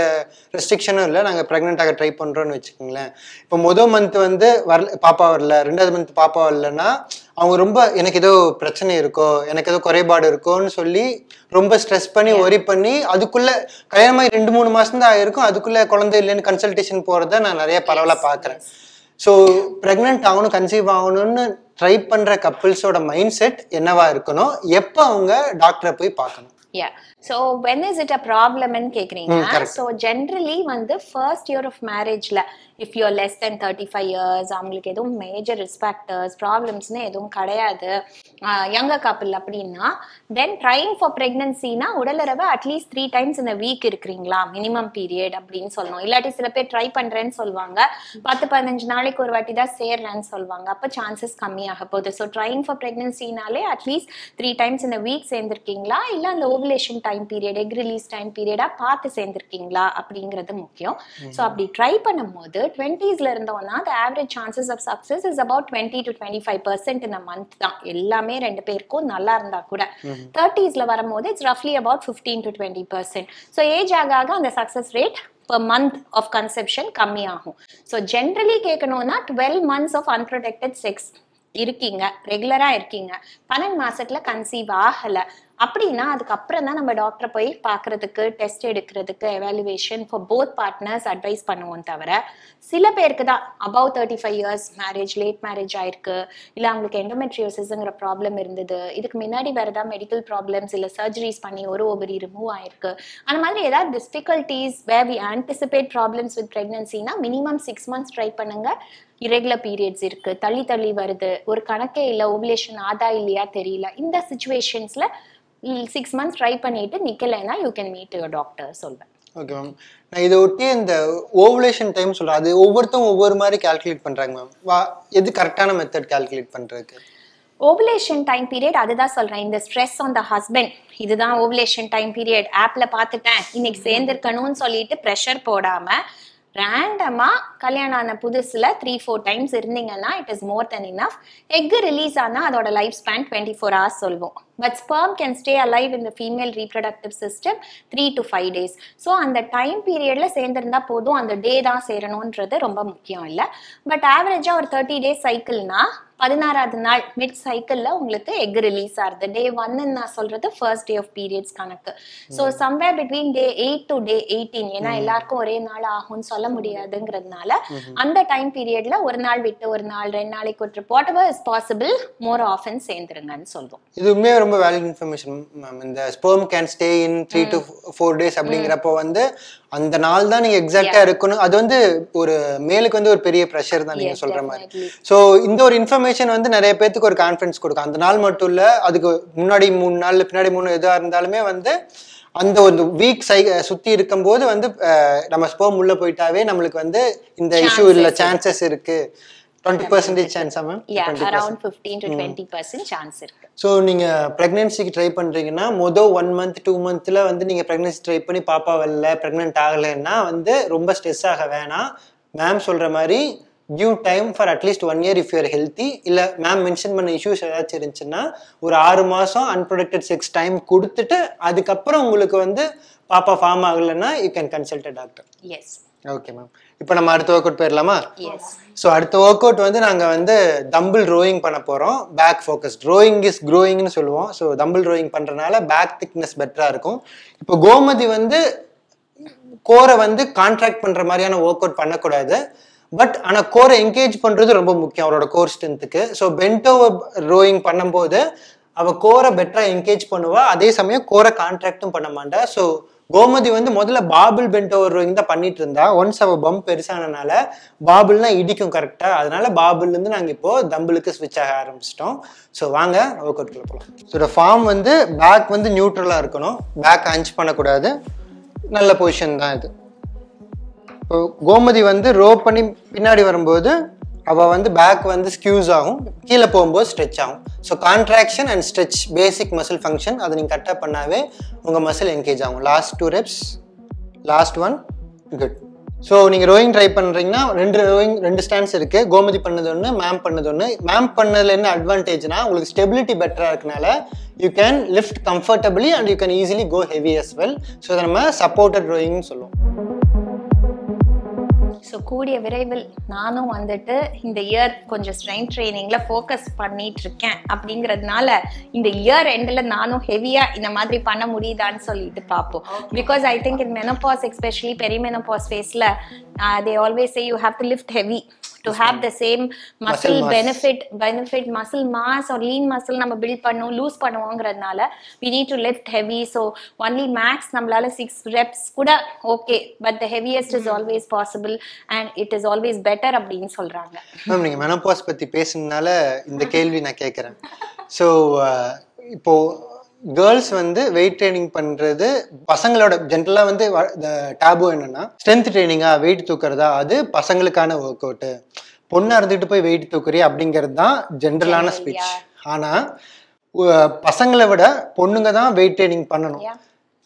ரெஸ்ட்ரிக்ஷனும் இல்லை, நாங்கள் ப்ரெக்னென்ட் ஆக ட்ரை பண்ணுறோன்னு வச்சுக்கோங்களேன். இப்போ மொதல் மந்த் வந்து பாப்பா வரல, 2வது மந்த் பாப்பா வரலன்னா அவங்க ரொம்ப எனக்கு ஏதோ பிரச்சனை இருக்கோ, எனக்கு ஏதோ குறைபாடு இருக்கோன்னு சொல்லி ரொம்ப ஸ்ட்ரெஸ் பண்ணி ஒரி பண்ணி அதுக்குள்ளே கல்யாணமாகி 2-3 மாதம் தான் ஆகிருக்கும், அதுக்குள்ளே குழந்தை இல்லைன்னு கன்சல்டேஷன் போகிறத நான் நிறைய பரவலாக பார்க்குறேன். ஸோ ப்ரெக்னென்ட் ஆகணும், கன்சீவ் ஆகணும்னு ட்ரை பண்ணுற கப்பிள்ஸோட மைண்ட் செட் என்னவா இருக்கணும், எப்போ அவங்க டாக்டரை போய் பார்க்கணும்? Yeah. So when is it a problem ன்னு கேக்குறீங்க. So generally வந்து first year of marriageல if you're less than 35 years அவங்களுக்கு எதுவும் மேஜர் ரிஸ்க் ஃபேக்டர்ஸ் ப்ராப்ளம்ஸ்னு எதுவும் கிடையாது யங்கர் கப்பிள் அப்படின்னா then trying for pregnancy-னா உடலுறவு at least 3 times in a week இருக்கிறீங்களா மினிமம் பீரியட் அப்படின்னு சொல்லணும். இல்லாட்டி சில பேர் ட்ரை பண்றேன்னு சொல்லுவாங்க 10-15 நாளைக்கு ஒரு வாட்டி தான் சேர்றேன்னு சொல்லுவாங்க. அப்போ சான்சஸ் கம்மியாக போகுது. ஸோ ட்ரைங் ஃபார் ப்ரெக்னன்சினாலே அட்லீஸ்ட் 3 times in a week சேர்ந்திருக்கீங்களா இல்லை அந்த ovulation time period egg release time பீரியடா பார்த்து சேர்ந்திருக்கீங்களா அப்படிங்கிறது முக்கியம். ஸோ அப்படி ட்ரை பண்ணும்போது 20s இருந்தோம்னா the average chances of success is about 20 to 25% in a month தான். எல்லாமே ரெண்டு பேருக்கும் நல்லா இருந்தா கூட 30s வரும்போது it's roughly about 15 to 20%. So age ஆக அந்த success rate per month of conception கம்மி ஆகும். ஸோ ஜென்ரலி கேட்கணும்னா 12 months of unprotected sex இருக்கீங்க, ரெகுலரா இருக்கீங்க, 12 மாசத்துல கன்சீவ் ஆகல அப்படின்னா அதுக்கப்புறம் தான் நம்ம டாக்டரை போய் பார்க்கறதுக்கு டெஸ்ட் எடுக்கிறதுக்கு evaluation for both partners advice பண்ணுவோம். தவிர சில பேருக்கு தான் above 35 years marriage late marriage ஆயிருக்கு, இல்லை அவங்களுக்கு எண்டோமெட்ரியோசிஸ்ங்கிற ப்ராப்ளம் இருந்தது, இதுக்கு முன்னாடி வேற ஏதாவது மெடிக்கல் ப்ராப்ளம்ஸ் இல்லை சர்ஜரிஸ் பண்ணி ஒரு ஓவரி ரிமூவ் ஆயிருக்கு, அந்த மாதிரி ஏதாவது difficulties where we anticipate problems with ப்ரெக்னன்சினா மினிமம் 6 months ட்ரை பண்ணுங்க. irregular periods இருக்கு, தள்ளி வருது, ஒரு கணக்கே இல்லை, ஓவுலேஷன் ஆதா இல்லையா தெரியல, இந்த சிச்சுவேஷன்ஸ்ல 6 months ட்ரை பண்ணிட்டு நிக்கலைன்னா you can meet your doctor சொல்வேன். Okay ma'am. நான் இதை ஒட்டி இந்த ஓவுலேஷன் டைம் சொல்கிறேன், அது ஒவ்வொருத்தரும் ஒவ்வொரு மாதிரி கால்குலேட் பண்ணுறாங்க மேம். எது கரெக்டான மெத்தட் கால்குலேட் பண்ணுறதுக்கு? ஓவுலேஷன் டைம் பீரியட் அதுதான் சொல்றேன். இந்த ஸ்ட்ரெஸ் ஆன் த ஹஸ்பண்ட், இதுதான் ஓவுலேஷன் டைம் பீரியட், ஆப்ல பார்த்துட்டேன் இன்னைக்கு சேர்ந்திருக்கணும்னு சொல்லிட்டு ப்ரெஷர் போடாம ரேண்டமா கல்யாணம் ஆன புதுசுல 3-4 times இருந்தீங்கன்னா it is more then enough. Egg release ஆனா அதோட லைஃப் ஸ்பேன் 24 hours சொல்லுவோம். But sperm can stay alive in the female reproductive system 3 to 5 days. So அந்த டைம் பீரியட்ல சேர்ந்திருந்தா போதும், அந்த டே தான் சேரணும்ன்றது ரொம்ப முக்கியம் இல்லை. பட் ஆவரேஜா ஒரு 30 days சைக்கிள்னா 16வது நாள் மிட் சைக்கிள்ல உங்களுக்கு எக் ரிலீஸ் ஆகுது. டே 1 நான் சொல்றது ஃபர்ஸ்ட் டே ஆஃப் பீரியட்ஸ் கணக்கு. So somewhere between day 8 to day 18, ஏன்னா எல்லாருக்கும் ஒரே நாள் ஆகும்னு சொல்ல முடியாதுங்கிறதுனால அந்த டைம் பீரியட்ல ஒரு நாள் விட்டு ஒரு நாள் 2 நாளைக்கு ஒரு whatever is possible more often சேர்ந்துருங்கன்னு சொல்லுவோம். இதுவுமே ரொம்ப வேலிட் இன்ஃபர்மேஷன் மேம். இந்த sperm can stay in 3 to 4 days அப்படிங்கிறப்போ வந்து அந்த நாள் தான் நீங்க எக்ஸாக்டா இருக்கணும். அது வந்து ஒரு மேலுக்கு வந்து ஒரு பெரிய ப்ரெஷர் தான் நீங்க சொல்ற மாதிரி. ஸோ இந்த ஒரு இன்ஃபர்மேஷன் வந்து நிறைய பேருக்கு ஒரு கான்ஃபிடன்ஸ் கொடுக்கும். அந்த நாள் மட்டும் இல்ல, அதுக்கு முன்னாடி 3 நாள் பின்னாடி 3 எதுவாக இருந்தாலுமே வந்து அந்த ஒரு வீக் சுத்தி இருக்கும்போது வந்து நம்ம ஸ்பெர்ம் உள்ள போயிட்டாவே நம்மளுக்கு வந்து இந்த இஷ்யூ இல்ல, சான்சஸ் இருக்கு. 20% சான்ஸா மேம்? அரௌண்ட் 15 to 20% சான்ஸ் இருக்கு. ஸோ நீங்கள் ப்ரெக்னென்சிக்கு ட்ரை பண்ணுறீங்கன்னா மொதல் 1 month 2 monthல வந்து நீங்கள் ப்ரெக்னென்சி ட்ரை பண்ணி பாப்பா வரல, ப்ரெக்னென்ட் ஆகலைன்னா வந்து ரொம்ப ஸ்ட்ரெஸ் ஆக வேணாம். மேம் சொல்கிற மாதிரி give time for at least 1 year if you're healthy. இல்லை மேம் மென்ஷன் பண்ண இஷ்யூஸ் ஏதாச்சும் இருந்துச்சுன்னா ஒரு 6 மாதம் அன்ப்ரொடக்டட் செக்ஸ் டைம் கொடுத்துட்டு அதுக்கப்புறம் உங்களுக்கு வந்து பாப்பா ஃபார்ம் ஆகலைன்னா you can consult a doctor. Yes. Okay ma'am. இப்போ நம்ம அடுத்த ஒர்க் அவுட் போயிடலாமா? எஸ். ஸோ அடுத்த ஒர்க் அவுட் வந்து நாங்கள் வந்து தம்பிள் ரோயிங் பண்ண போகிறோம். பேக் ஃபோக்கஸ் ரோயிங் இஸ் க்ரோயிங்னு சொல்லுவோம். ஸோ தம்பிள் ரோயிங் பண்ணுறதுனால பேக் திக்னஸ் பெட்டராக இருக்கும். இப்போ கோமதி வந்து கோரை வந்து கான்ட்ராக்ட் பண்ணுற மாதிரியான ஒர்க் அவுட் பண்ணக்கூடாது. பட் ஆனால் கோரை என்கேஜ் பண்ணுறது ரொம்ப முக்கியம் அவரோட கோர் ஸ்ட்ரென்த்துக்கு. ஸோ பென்டோவர் ரோயிங் பண்ணும்போது அவள் கோரை பெட்டராக என்கேஜ் பண்ணுவா, அதே சமயம் கோரை கான்ட்ராக்டும் பண்ண மாட்டா. ஸோ கோமதி வந்து முதல்ல பாபிள் பென்ட் ஓவர் ரோயிங் தான் பண்ணிட்டு இருந்தா. ஒன்ஸ் அவ பம்ப் பெருசானனால பாபிள்னா இடிக்கும் கரெக்டா, அதனால பாபிள்லேருந்து நாங்கள் இப்போ தம்பிளுக்கு ஸ்விட்ச் ஆக ஆரம்பிச்சிட்டோம். ஸோ வாங்க ஒர்க் அவுட்குள்ள போகலாம். ஸோ ஃபார்ம் வந்து பேக் வந்து நியூட்ரலாக இருக்கணும், பேக் ஹஞ்ச் பண்ணக்கூடாது, நல்ல பொசிஷன் தான் இது. இப்போ கோமதி வந்து ரோப் பண்ணி பின்னாடி வரும்போது அவள் வந்து பேக் வந்து ஸ்கியூஸ் ஆகும், கீழே போகும்போது ஸ்ட்ரெச் ஆகும். So contraction and stretch basic muscle function, அதை நீங்கள் கரெக்டாக பண்ணாவே உங்கள் மசில் என்கேஜ் ஆகும். Last 2 reps, last 1, good. So நீங்கள் ரோயிங் ட்ரை பண்ணுறீங்கன்னா 2 ஸ்டாண்ட்ஸ் இருக்குது. கோமதி பண்ணது ஒன்று, மேம் பண்ணது ஒன்று. மேம் பண்ணதில் என்ன அட்வான்டேஜ்னா உங்களுக்கு ஸ்டெபிலிட்டி பெட்டராக இருக்கனால you can lift comfortably and you can easily go heavy as well. So அதை நம்ம சப்போர்ட்டட் ரோயிங்னு சொல்லுவோம். ஸோ கூடிய விரைவில் நானும் வந்துட்டு இந்த இயர் கொஞ்சம் ஸ்ட்ரென்த் ட்ரைனிங்ல ஃபோக்கஸ் பண்ணிட்டு இருக்கேன். அப்படிங்கிறதுனால இந்த இயர் எண்டில் நானும் ஹெவியா இந்த மாதிரி பண்ண முடியுதான்னு சொல்லிட்டு பார்ப்போம். Because I think in menopause, especially perimenopause ஃபேஸ்ல they always say you have to lift heavy to have the same muscle benefit muscle mass or lean muscle நம்ம build பண்ணனும் loose பண்ணுவோம்ங்கறதுனால we need to lift heavy. So only max நம்மளால 6 reps கூட okay, but the heaviest is always possible and it is always better அப்படினு சொல்றாங்க. Ma'am நீங்க menopause பத்தி பேசுனனால இந்த கேள்வி நான் கேக்குறேன். சோ இப்போ கேர்ள்ஸ் வந்து வெயிட் ட்ரைனிங் பண்றது பசங்களோட ஜென்ரலா வந்து டாபு என்னன்னா ஸ்ட்ரென்த் ட்ரைனிங்கா வெயிட் தூக்குறதா அது பசங்களுக்கான ஒர்க் அவுட், பொண்ணா இருந்துட்டு போய் வெயிட் தூக்குறி அப்படிங்கிறது தான் ஜென்ரலான ஸ்பீச். ஆனா பசங்களை விட பொண்ணுங்க தான் வெயிட் ட்ரைனிங் பண்ணணும்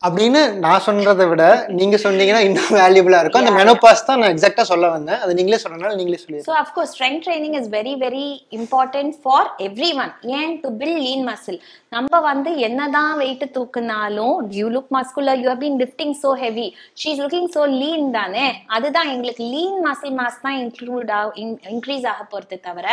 அப்படின்னு நான் சொல்றதை விட நீங்க சொன்னீங்கன்னா இன்னும் வேல்யூபிளா இருக்கும். அந்த மெனோபாஸ் தான் நான் எக்ஸாக்ட்டா சொல்ல வந்தேன். அது நீங்களே சொன்னனால நீங்களே சொல்லுங்க. So of course strength training is very very important for everyone and to build lean muscle. நம்ம வந்து என்னதான் weight தூக்குனாலும் you look muscular, you have been lifting so heavy, she is looking so lean தானே. அதுதான் எங்களுக்கு lean muscle mass தான் increase ஆக போறது தவிர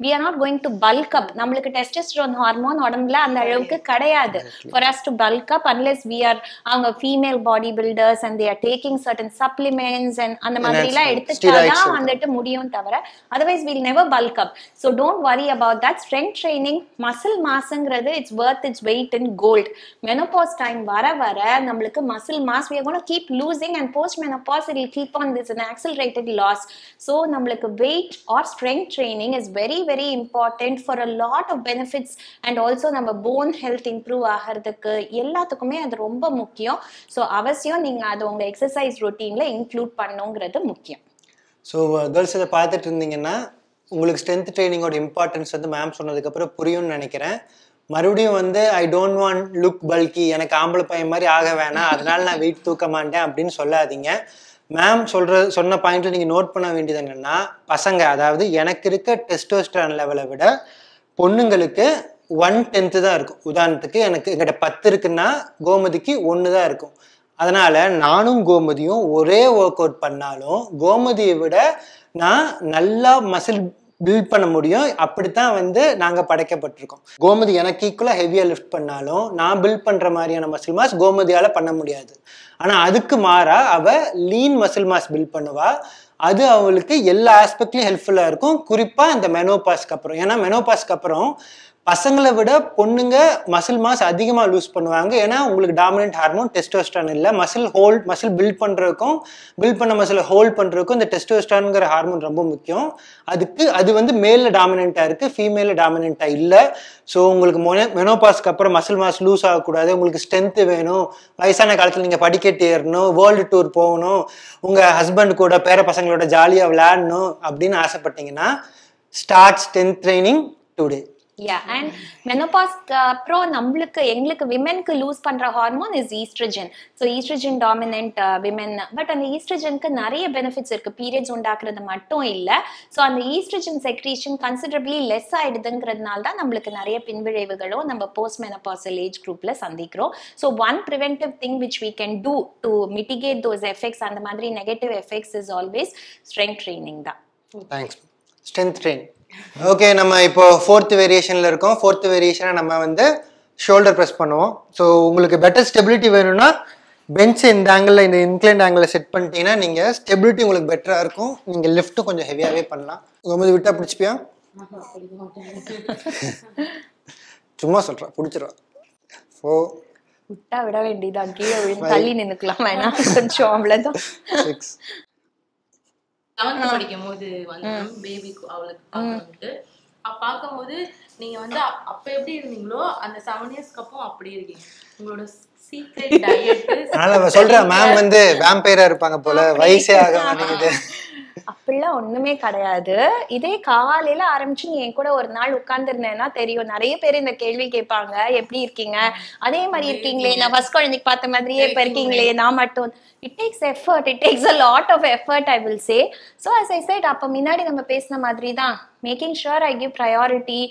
we are not going to bulk up. நம்மளுக்கு testosterone ஹார்மோன் உடம்புல அந்த அளவுக்கு கிடையாது for us to bulk up unless we are அவங்க female bodybuilders and they are taking certain supplements and அந்த மாதிரிலாம் எடுத்துட்டாதான் வந்துட்டு முடியும் தவிர otherwise we'll never bulk up. So don't worry about that. Strength training muscle massங்கிறது it's worth its weight in gold. Menopause time வர வர நம்மளுக்கு muscle mass we are going to keep losing and post menopause it will keep on this an accelerated loss. So நம்மளுக்கு weight or strength training is very very important for a lot of benefits and also நம்ம bone health improve ஆகிறதுக்கு எல்லாத்துக்குமே அது ரொம்ப முக்கியம். So அவசியம் நீங்க அதை உங்க எக்ஸசைஸ் ரொட்டீன்ல இன்க்ளூட் பண்ணுங்கிறது முக்கியம். ஸோ கேர்ள்ஸ் இதை பார்த்துட்டு இருந்தீங்கன்னா உங்களுக்கு ஸ்ட்ரென்த் ட்ரைனிங்கோட இம்பார்ட்டன்ஸ் வந்து மேம் சொன்னதுக்கு அப்புறம் புரியும்னு நினைக்கிறேன். மறுபடியும் வந்து ஐ டோன்ட் வாண்ட் லுக் பல்கி, எனக்கு ஆம்பளை பையன் மாதிரி ஆக வேணாம், அதனால நான் வெயிட் தூக்க மாட்டேன் அப்படின்னு சொல்லாதீங்க. மேம் சொன்ன பாயிண்ட்ல நீங்க நோட் பண்ண வேண்டியது என்னன்னா பசங்க, அதாவது எனக்கு இருக்க டெஸ்டோஸ்டரான் லெவலை விட பொண்ணுங்களுக்கு 1/10 தான் இருக்கும். உதாரணத்துக்கு எனக்கு எங்கிட்ட 10 இருக்குன்னா கோமதிக்கு 1 தான் இருக்கும். அதனால நானும் கோமதியும் ஒரே ஒர்க் அவுட் பண்ணாலும் கோமதியை விட நான் நல்லா மசில் பில்ட் பண்ண முடியும். அப்படித்தான் வந்து நாங்க படைக்கப்பட்டிருக்கோம். கோமதி எனக்கு ஈக்குவலா ஹெவியா லிஃப்ட் பண்ணாலும் நான் பில்ட் பண்ற மாதிரியான மசில் மாஸ் கோமதியால பண்ண முடியாது. ஆனா அதுக்கு மாறா அவ லீன் மசில் மாஸ் பில்ட் பண்ணுவா. அது அவளுக்கு எல்லா ஆஸ்பெக்ட்லயும் ஹெல்ப்ஃபுல்லா இருக்கும், குறிப்பா இந்த மெனோபாஸ்க்கு அப்புறம். ஏன்னா மெனோபாஸ்க்கு அப்புறம் பசங்களை விட பொண்ணுங்க மசில் மாஸ் அதிகமாக லூஸ் பண்ணுவாங்க. ஏன்னா உங்களுக்கு டாமினன்ட் ஹார்மோன் டெஸ்டோஸ்டரான் இல்லை. மசில் பில்ட் பண்ணுறதுக்கும் பில்ட் பண்ண மசிலை ஹோல்ட் பண்ணுறதுக்கும் இந்த டெஸ்டோஸ்டரான்ங்கிற ஹார்மோன் ரொம்ப முக்கியம். அது வந்து மேலில் டாமினண்ட்டாக இருக்குது, ஃபீமேலில் டாமினண்ட்டாக இல்லை. ஸோ உங்களுக்கு மெனோபாஸ்க்கு அப்புறம் மசில் மாஸ் லூஸ் ஆகக்கூடாது, உங்களுக்கு ஸ்ட்ரென்த்து வேணும், வயசான காலத்தில் நீங்கள் படிக்கட்டு ஏறணும், வேர்ல்டு டூர் போகணும், உங்கள் ஹஸ்பண்ட் கூட பேர பசங்களோட ஜாலியாக விளையாடணும் அப்படின்னு ஆசைப்பட்டீங்கன்னா start strength training today. Yeah, and menopause அப்புறம் எங்களுக்கு விமென்க்கு லூஸ் பண்ற hormone is oestrogen. So oestrogen dominant women. But அந்த ஈஸ்ட்ரஜனுக்கு நிறைய பெனிஃபிட்ஸ் இருக்கு, பீரியட்ஸ் உண்டாக்குறது மட்டும் இல்லை. ஸோ அந்த ஈஸ்ட்ரஜன் செக்ரீஷன் கன்சிடரபிளி லெஸ் ஆயிடுதுங்கிறதுனால தான் நம்மளுக்கு நிறைய பின்விளைவுகளும் நம்ம போஸ்ட் மெனோபாசல் ஏஜ் குரூப்ல சந்திக்கிறோம். So one preventive thing which we can do to mitigate those effects, அந்த மாதிரி negative effects is always strength training தான். தேங்க்ஸ். Strength training. ஓகே, நம்ம இப்போ 4th வேரியேஷன்ல இருக்கோம். 4th வேரியேஷனை நம்ம வந்து ஷோல்டர் ப்ரெஸ் பண்ணுவோம். ஸோ உங்களுக்கு பெட்டர் ஸ்டெபிலிட்டி வேணும்னா பெஞ்ச் இந்த ஆங்கிளில், இந்த இன்க்ளைண்ட் ஆங்கிளில் செட் பண்ணிட்டீங்கன்னா நீங்கள் ஸ்டெபிலிட்டி உங்களுக்கு பெட்டராக இருக்கும். நீங்கள் லிஃப்ட்டும் கொஞ்சம் ஹெவியாகவே பண்ணலாம். ரொம்ப விட்டா பிடிச்சிப்பியா? சும்மா சொல்கிறேன், பிடிச்சிருவா. விட்டா விட வேண்டியதான், கீழே தள்ளி நின்னுக்கலாம் வேணாம், கொஞ்சம் அவ்வளோதான். 6 7th படிக்கும் போது வந்து பேபிக்கு அவளுக்கு பார்க்கும்போது நீங்க வந்து அப்ப எப்படி இருந்தீங்களோ அந்த 7 இயர்ஸ்க்கு அப்புறம் அப்படி இருக்கீங்க. உங்களோட சீக்ரெட் டயட் அதனால சொல்றேன் மேம் வந்து வேம்பயரா இருப்பாங்க போல, வயசே ஆக மாட்டேங்குது. அப்படிலாம் ஒண்ணுமே கிடையாது. இதே காலையில ஆரம்பிச்சு நீ என் கூட ஒரு நாள் உட்கார்ந்துருந்தேன்னா தெரியும். நிறைய பேர் இந்த கேள்வி கேட்பாங்க, எப்படி இருக்கீங்க, அதே மாதிரி இருக்கீங்களே, நான் ஃபர்ஸ்ட் குழந்தைக்கு பார்த்த மாதிரியே இப்ப இருக்கீங்களே, நான் மட்டும். It takes effort, it takes a lot of effort, I will say. So as I said, அப்ப முன்னாடி நம்ம பேசின மாதிரி தான், making sure I give priority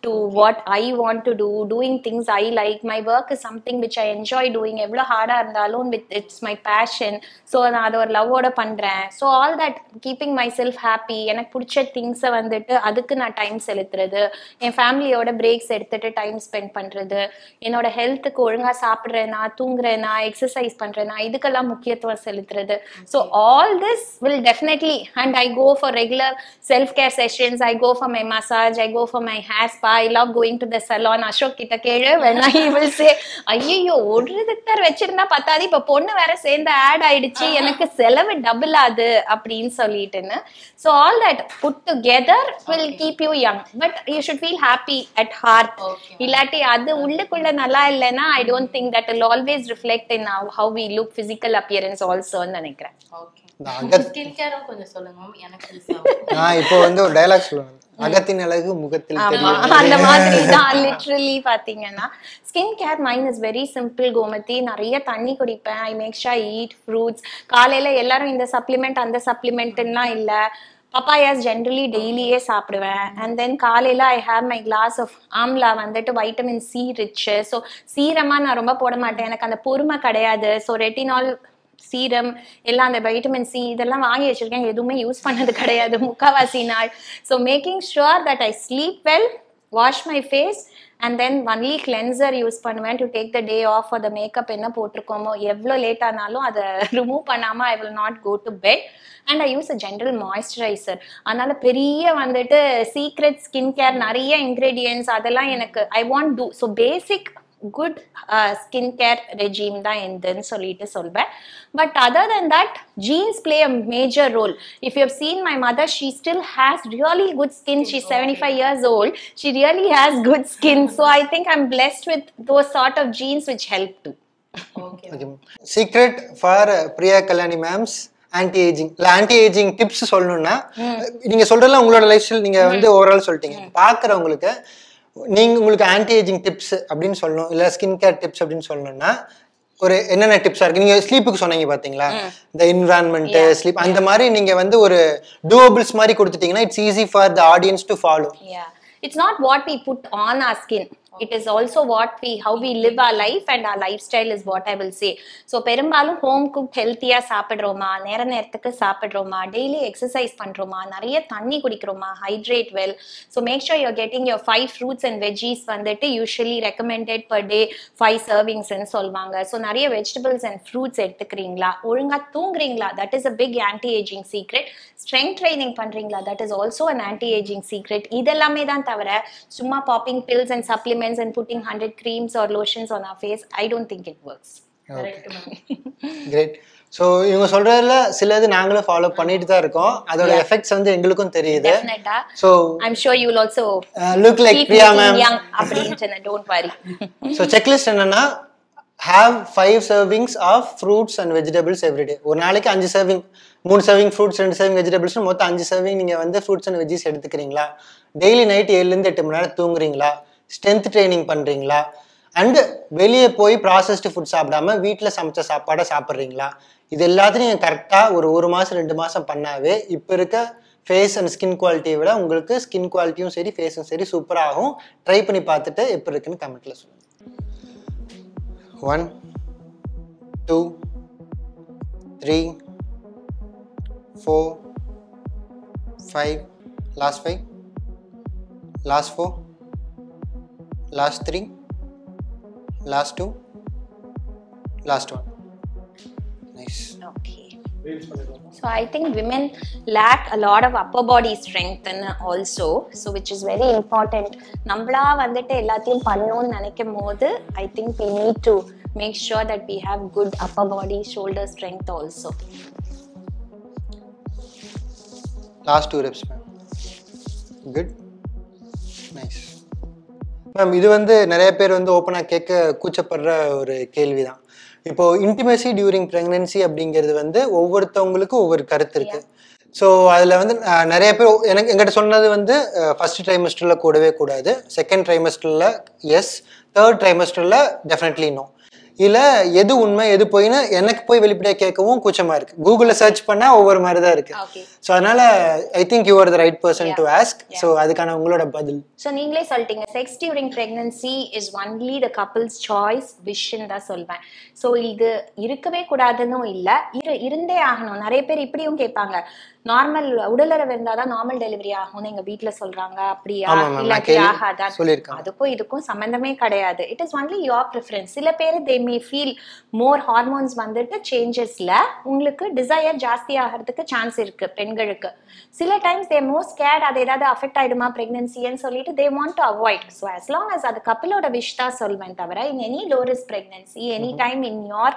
to what I want to do, doing things I like. My work is something which I enjoy doing. Evlo hard ah irundhalum it's my passion, so na adu or love oda pandren. So all that, keeping myself happy, enak pudicha things vandittu adukku na time selutradhu, en family oda breaks edutittu time spend பண்றது, என்னோட ஹெல்த்துக்கு ஒழுங்கா சாப்பிடுறேனா, தூங்குறேனா, exercise பண்றேனா, இதுக்கெல்லாம் முக்கியத்துவம் செலுத்துறது. So all this will definitely, and I go for regular self care sessions, I go for my massage, I go for my hair spa, I love going to the salon. Ashok கிட்ட கேளு, when I will say ஐயோ ஒரு திட்டர் வச்சிருந்தா பத்தாது, இப்ப பொண்ணு வேற சேர்ந்து ஆட் ஆயிடுச்சு, எனக்கு செலவு டபுள் ஆகுது அப்படின்னு சொல்லிட்டுன்னு. So all that put together will keep you young, but you should feel happy at heart. இல்லாட்டி அது உள்ளுக்குள்ள நல்லா இல்லைன்னா I don't think that will always reflect in how we look, physical appearance also ன்னு நினைக்கிறேன். Skin கேரும் கொஞ்சம் சொல்லுங்க ma'am. எனக்கு நான் இப்போ வந்து ஒரு டயலாக் சொல்லுவேன், அகத்தின் அழகு முகத்தில் தெரியும், அந்த மாதிரி தான் லிட்டரலி பாத்தீங்கன்னா. Skin care mine is very simple Gomathi. நிறைய தண்ணி குடிப்பேன், I make sure eat fruits. காலையில எல்லாரும் இந்த சப்ளிமெண்ட் அந்த சப்ளிமெண்ட்லாம் இல்ல, பப்பாயாஸ் ஜென்ரலி டெய்லியே சாப்பிடுவேன். அண்ட் தென் காலையில I have my glass of amla வந்துட்டு வைட்டமின் சி ரிச். ஸோ சீரமா நான் ரொம்ப போட மாட்டேன், எனக்கு அந்த பொறுமை கிடையாது. ஸோ ரெட்டினால் சீரம் எல்லாம் அந்த வைட்டமின் சி இதெல்லாம் வாங்கி வச்சிருக்கேன், எதுவுமே யூஸ் பண்ணது கிடையாது முக்காவாசி நாள். So making sure that I sleep well, wash my face, and then only cleanser use பண்ணுவேன் to take the day off. For the makeup என்ன போட்டிருக்கோமோ எவ்வளோ லேட் ஆனாலும் அதை ரிமூவ் பண்ணாமல் I will not go to bed. And I use a general moisturizer. அதனால பெரிய வந்துட்டு சீக்ரெட் ஸ்கின் கேர் நிறைய இன்க்ரீடியன்ஸ் அதெல்லாம் எனக்கு I want to. So basic good skin care regime தான் எந்துன்னு சொல்லிட்டு சொல்வேன். But other than that, genes play a major role. If you have seen my mother, she still has really good skin. She's 75 years old. She really has good skin. So I think I'm blessed with those sort of genes which help too. Okay. Secret for Priya Kalyani mams anti ageing இல்ல anti ageing tips சொல்லணும்னா, நீங்க சொல்றதுல உங்களோட life style நீங்க வந்து overall சொல்லிட்டீங்க. பாக்குறவங்களுக்கு நீங்க உங்களுக்கு ஆன்டி ஏஜிங் டிப்ஸ் அப்படின்னு சொல்லணும், இல்ல ஸ்கின் கேர் டிப்ஸ் அப்படின்னு சொல்லணும்னா ஒரு என்னென்ன டிப்ஸா இருக்கு? நீங்க ஸ்லீப்புக்கு சொன்னீங்க பாத்தீங்களா, இந்த என்விரான்மெண்ட் ஸ்லீப் அந்த மாதிரி நீங்க வந்து ஒரு டூவபிள்ஸ் மாதிரி கொடுத்துட்டீங்கன்னா it's easy for the audience to follow. It's not what we put on our skin. It is also how we live our life, and our lifestyle is what I will say. So பெரும்பாலும் home cook ஹெல்த்தியா சாப்பிடுறோமா, நேரத்துக்கு சாப்பிடுறோமா, daily exercise பண்றோமா, நிறைய தண்ணி குடிக்கிறோமா, hydrate well. So make sure you're getting your 5 fruits and veggies வந்துட்டு யூஸ்வலி ரெக்கமெண்டட் பர் டே 5 சர்விங்ஸ்ன்னு சொல்லுவாங்க. ஸோ நிறைய வெஜிடபிள்ஸ் அண்ட் ஃப்ரூட்ஸ் எடுத்துக்கிறீங்களா, ஒழுங்கா தூங்குறீங்களா, that is a big anti ageing secret. Strength training பண்றீங்களா, that is also an anti ageing secret. இதெல்லாமே தான் தவிர சும்மா popping pills and supplements and putting 100 creams or lotions on our face, I don't think it works. Correct ma'am. Great. So இவங்க சொல்றதுல சிலது நாங்களும் follow பண்ணிட்டு தான் இருக்கோம், அதோட எஃபெக்ட்ஸ் வந்து எங்களுக்கும் தெரியுது. Definitely. So I'm sure you will also look like Priya ma'am. அப்படினு don't worry. So checklist என்னன்னா, have 5 servings of fruits and vegetables every day. ஒரு நாளைக்கு 5 serving, 3 serving fruits 2 serving vegetables, மொத்தம் 5 serving நீங்க வந்து fruits and veggies எடுத்துக்கிறீங்களா, daily night 7 ல இருந்து 8 மணி நேரம் தூங்குறீங்களா, ஸ்ட்ரென்த் ட்ரைனிங் பண்றீங்களா, அண்ட் வெளியே போய் ப்ராசஸ்டு ஃபுட் சாப்பிடாம வீட்டில் சமைச்ச சாப்பாடை சாப்பிட்றீங்களா, இது எல்லாத்தையும் நீங்கள் கரெக்டாக ஒரு 1 மாதம் 2 மாதம் பண்ணாவே இப்போ இருக்க ஃபேஸ் அண்ட் ஸ்கின் குவாலிட்டியை விட உங்களுக்கு ஸ்கின் குவாலிட்டியும் சரி ஃபேஸும் சரி சூப்பராகும். ட்ரை பண்ணி பார்த்துட்டு எப்படி இருக்குன்னு கமெண்ட்ல சொல்லுங்கள். 1 2 3 4 5 last 5 last 4 last 3 last 2 last 1. Nice. Okay. So I think women lack a lot of upper body strength and also, so which is very important. நம்மளா வந்துட்டு எல்லாத்தையும் பண்ணணும்னு நினைக்கும் போது I think we need to make sure that we have good upper body shoulder strength also. Last 2 reps ma'am. Good. Nice. Ma'am இது வந்து நிறைய பேர் வந்து ஓப்பனாக கேட்க கூச்சப்படுற ஒரு கேள்வி தான். இப்போ இன்டிமேசி டியூரிங் ப்ரெக்னன்சி அப்படிங்கிறது வந்து ஒவ்வொருத்தவங்களுக்கும் ஒவ்வொரு கருத்து இருக்கு. ஸோ அதில் வந்து நிறைய பேர் எங்கிட்ட சொன்னது வந்து ஃபர்ஸ்ட் ட்ரைமஸ்டரில் கூடவே கூடாது, செகண்ட் ட்ரைமஸ்டரில் எஸ், தேர்ட் ட்ரைமஸ்டரில் டெஃபினெட்லி நோ. இல்ல எது உண்மை எது போயின்னு எனக்கு போய் வெளிப்படையா கேட்கவும் கூச்சமா இருக்கு. கூகுள்ல சர்ச் பண்ணா ஒவ்வொரு மாதிரி தான் இருக்கு. ஸோ அதனால I think you are the right person to ask. So அதுக்கான உங்களோட பதில். ஸோ நீங்களே சொல்லிட்டீங்க, sex during pregnancy is only the couples choice vision தான் சொல்வேன். ஸோ இது இருக்கவே கூடாதுன்னு இல்லை, இருந்தே ஆகணும். நிறைய பேர் இப்படியும் கேட்பாங்க, நார்மல் உடலுறவு இருந்தாதான் நார்மல் டெலிவரி ஆகும்னு எங்க வீட்டுல சொல்றாங்க, அப்படியா இல்லாட்டி ஆகாதா? அதுக்கும் இதுக்கும் சம்பந்தமே கிடையாது. It is only your preference. சில பேர் தே மே ஃபீல் மோர் ஹார்மோன்ஸ் வந்துட்டு சேஞ்சஸ்ல உங்களுக்கு டிசையர் ஜாஸ்தி ஆகிறதுக்கு சான்ஸ் இருக்கு பெண்களுக்கு. சில டைம்ஸ் தே மோர் ஸ்கேர்ட், அது ஏதாவது அஃபெக்ட் ஆயிடுமா பிரெக்னன்சின்னு சொல்லிட்டு they want to avoid. So as long as அது கப்பிலோட விஷ் தான் சொல்வேன் தவிர in any low risk pregnancy any time in your